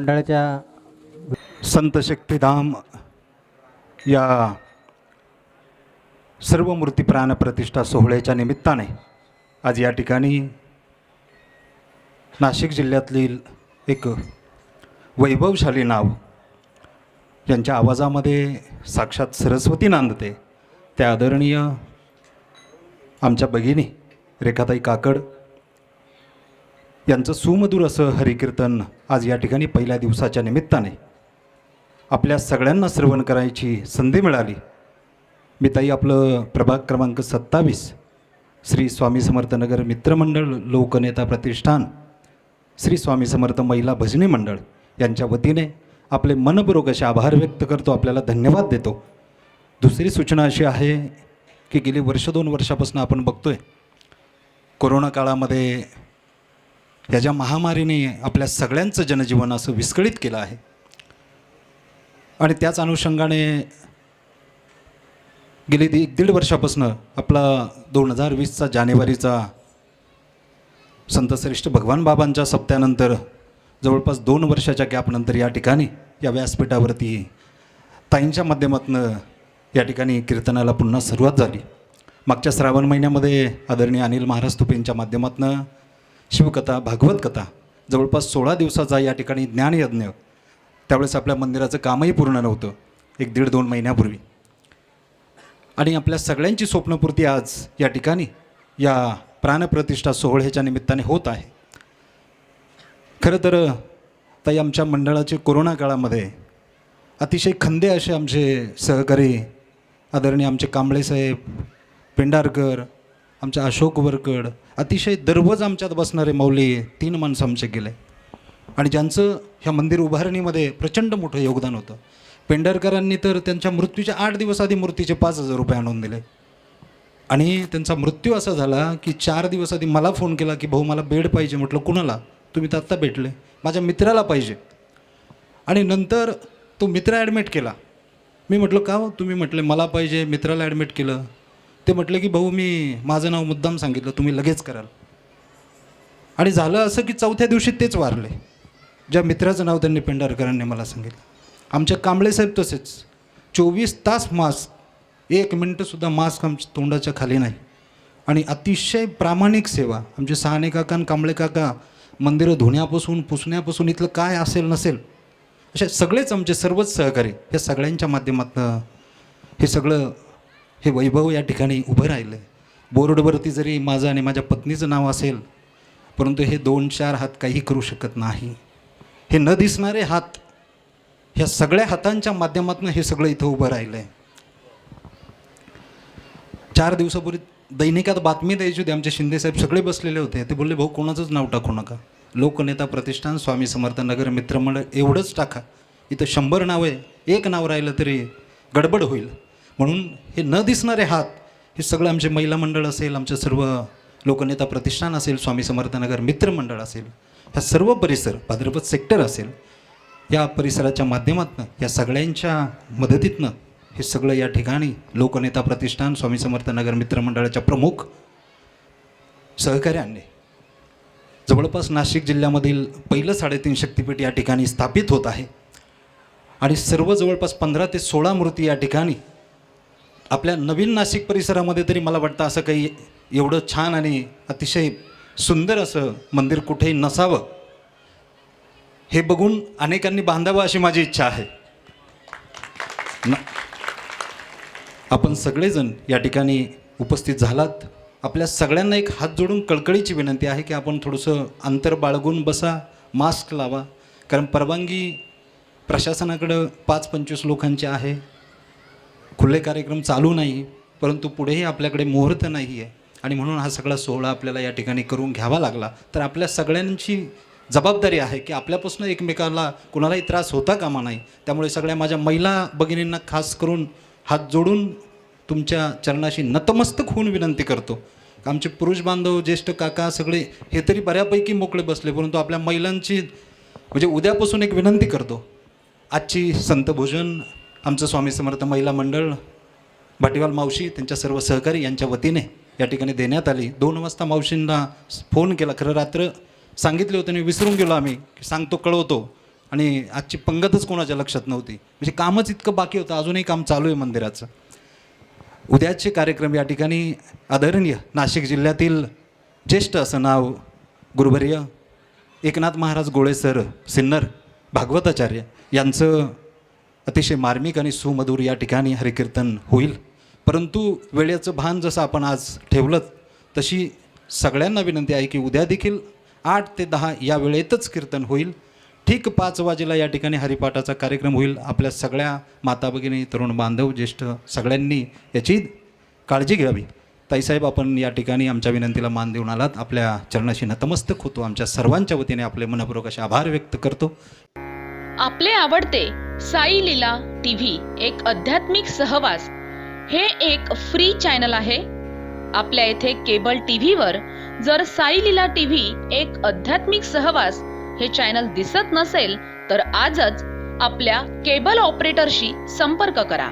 मंडळाच्या संत शक्तिधाम या सर्व मूर्ती प्राणप्रतिष्ठा सोहळ्याच्या निमित्ताने आज या ठिकाणी नाशिक जिल्ह्यातील एक वैभवशाली नाव यांच्या आवाजामध्ये साक्षात सरस्वती नांदते त्या आदरणीय आमच्या भगिनी रेखाताई काकड यांचं सुमधुर असं हरिकीर्तन आज या ठिकाणी पहिल्या दिवसाच्या निमित्ताने आपल्या सगळ्यांना श्रवण करायची संधी मिळाली. मी ताई आपलं प्रभाग क्रमांक 27 श्री स्वामी समर्थ नगर मित्रमंडळ लोकनेता प्रतिष्ठान श्री स्वामी समर्थ महिला भजनी मंडळ यांच्या वतीने आपले मनपूर्वक असे आभार व्यक्त करतो, आपल्याला धन्यवाद देतो. दुसरी सूचना अशी आहे की गेली 1-2 वर्षापासून आपण बघतोय कोरोना काळामध्ये या ज्या महामारीने आपल्या सगळ्यांचं जनजीवन असं विस्कळीत केलं आहे आणि त्याच अनुषंगाने गेली 1-1.5 वर्षापासून आपला 2020चा जानेवारीचा संतश्रेष्ठ भगवान बाबांच्या सप्त्यानंतर जवळपास 2 वर्षाच्या गॅपनंतर या ठिकाणी या व्यासपीठावरती ताईंच्या माध्यमातून या ठिकाणी कीर्तनाला पुन्हा सुरुवात झाली. मागच्या श्रावण महिन्यामध्ये आदरणीय अनिल महाराज तुपेंच्या माध्यमातून शिवकथा भागवत कथा जवळपास 16 दिवसाचा या ठिकाणी ज्ञानयज्ञ, त्यावेळेस आपल्या मंदिराचं कामही पूर्ण नव्हतं 1-1.5-2 महिन्यापूर्वी, आणि आपल्या सगळ्यांची स्वप्नपूर्ती आज या ठिकाणी या प्राणप्रतिष्ठा सोहळ्याच्या निमित्ताने होत आहे. खरं तर ताई आमच्या मंडळाचे कोरोना काळामध्ये अतिशय खंदे असे आमचे सहकारी आदरणीय आमचे कांबळे साहेब, पेंढारकर, आमचे अशोक वरकड, अतिशय दररोज आमच्यात बसणारे मौली 3 माणसं आमचे गेले आणि ज्यांचं ह्या मंदिर उभारणीमध्ये प्रचंड मोठं योगदान होतं. पेंढारकरांनी तर त्यांच्या मृत्यूच्या 8 दिवस आधी मूर्तीचे 5,000 रुपये आणून दिले आणि त्यांचा मृत्यू असा झाला की 4 दिवस आधी मला फोन केला की भाऊ मला बेड पाहिजे. म्हटलं कुणाला? तुम्ही तर आत्ता भेटले. माझ्या मित्राला पाहिजे. आणि नंतर तो मित्र ॲडमिट केला. मी म्हटलं का हो? तुम्ही म्हटले मला पाहिजे, मित्राला ॲडमिट केलं. ते म्हटले की भाऊ मी माझं नाव मुद्दाम सांगितलं, तुम्ही लगेच कराल. आणि झालं असं की 4थ्या दिवशी तेच वारले ज्या मित्राचं नाव त्यांनी पेंढारकरांनी मला सांगितलं. आमच्या कांबळे साहेब तसेच 24 तास मास्क, 1 मिनटंसुद्धा मास्क आमच्या तोंडाच्या खाली नाही आणि अतिशय प्रामाणिक सेवा. आमचे सहाने काका आणि कांबळे काका मंदिरं धुण्यापासून पुसण्यापासून इथलं काय असेल नसेल असे सगळेच आमचे सर्वच सहकारी हे सगळ्यांच्या माध्यमातून हे सगळं हे वैभव या ठिकाणी उभं राहिलं. बोर्डवरती जरी माझं आणि माझ्या पत्नीचं नाव असेल परंतु हे 2-4 हात काही करू शकत नाही. हे न दिसणारे हात, ह्या सगळ्या हातांच्या माध्यमातून हे सगळं इथं उभं राहिलं आहे. 4 दिवसापूर्वी दैनिकात बातमी द्यायची होती. आमचे शिंदेसाहेब सगळे बसलेले होते. ते बोलले भाऊ कोणाचंच नाव टाकू नका, लोकनेता प्रतिष्ठान स्वामी समर्थ नगर मित्रमंडळ एवढंच टाका. इथं 100 नाव आहे, 1 नाव राहिलं तरी गडबड होईल. म्हणून हे न दिसणारे हात हे सगळं आमचे महिला मंडळ असेल, आमचं सर्व लोकनेता प्रतिष्ठान असेल, स्वामी समर्थ नगर मित्रमंडळ असेल, ह्या सर्व परिसर, भाद्रपद सेक्टर असेल, या परिसराच्या माध्यमातून या सगळ्यांच्या मदतीतनं हे सगळं या ठिकाणी लोकनेता प्रतिष्ठान स्वामी समर्थ नगर मित्रमंडळाच्या प्रमुख सहकार्याने जवळपास नाशिक जिल्ह्यामधील पहिलं 3.5 शक्तिपीठ या ठिकाणी स्थापित होत आहे आणि सर्व जवळपास 15 ते 16 मूर्ती या ठिकाणी आपल्या नवीन नाशिक परिसरामध्ये तरी मला वाटतं असं काही एवढं छान आणि अतिशय सुंदर असं मंदिर कुठेही नसावं हे बघून अनेकांनी बांधावं अशी माझी इच्छा आहे. आपण सगळेजण या ठिकाणी उपस्थित झालात. आपल्या सगळ्यांना एक हात जोडून कळकळीची विनंती आहे की आपण थोडंसं अंतर बाळगून बसा, मास्क लावा, कारण परवानगी प्रशासनाकडं 5-25 लोकांची आहे. खुले कार्यक्रम चालू नाही, परंतु पुढेही आपल्याकडे मुहूर्त नाही आहे आणि म्हणून हा सगळा सोहळा आपल्याला या ठिकाणी करून घ्यावा लागला. तर आपल्या सगळ्यांची जबाबदारी आहे की आपल्यापासून एकमेकाला कुणालाही त्रास होता कामा नाही. त्यामुळे सगळ्या माझ्या महिला भगिनींना खास करून हात जोडून तुमच्या चरणाशी नतमस्तक होऊन विनंती करतो. आमचे पुरुष बांधव, ज्येष्ठ काका सगळे हे तरी बऱ्यापैकी मोकळे बसले, परंतु आपल्या महिलांची म्हणजे उद्यापासून एक विनंती करतो. आजची संतभोजन आमचं स्वामी समर्थ महिला मंडळ भाटीवाल मावशी त्यांच्या सर्व सहकारी यांच्या वतीने या ठिकाणी देण्यात आली. 2 वाजता मावशींना फोन केला, खरं रात्र सांगितले होते आणि विसरून गेलो आम्ही, सांगतो कळवतो आणि आजची पंगतच कोणाच्या लक्षात नव्हती. म्हणजे कामच इतकं बाकी होतं, अजूनही काम चालू आहे मंदिराचं. उद्याचे कार्यक्रम या ठिकाणी आदरणीय नाशिक जिल्ह्यातील ज्येष्ठ असं नाव गुरुवर्य एकनाथ महाराज गोळे सर सिन्नर भागवताचार्य यांचं अतिशय मार्मिक आणि सुमधुर या ठिकाणी हरिकीर्तन होईल. परंतु वेळेचं भान जसं आपण आज ठेवलं तशी सगळ्यांना विनंती आहे की उद्या देखील 8 ते 10 या वेळेतच कीर्तन होईल. ठीक 5 वाजेला या ठिकाणी हरिपाठाचा कार्यक्रम होईल. आपल्या सगळ्या माता भगिनी, तरुण बांधव, ज्येष्ठ सगळ्यांनी याची काळजी घ्यावी. ताईसाहेब, आपण या ठिकाणी आमच्या विनंतीला मान देऊन आलात. आपल्या चरणाशी नतमस्तक होतो. आमच्या सर्वांच्या वतीने आपले मनपूर्वक असे आभार व्यक्त करतो. आपले आवडते साई लीला टीव्ही एक आध्यात्मिक सहवास हे एक फ्री चॅनल आहे. आपल्या येथे केबल टीव्हीवर जर साई लीला टीव्ही एक आध्यात्मिक सहवास हे चॅनल दिसत नसेल तर आजच आपल्या केबल ऑपरेटरशी संपर्क करा.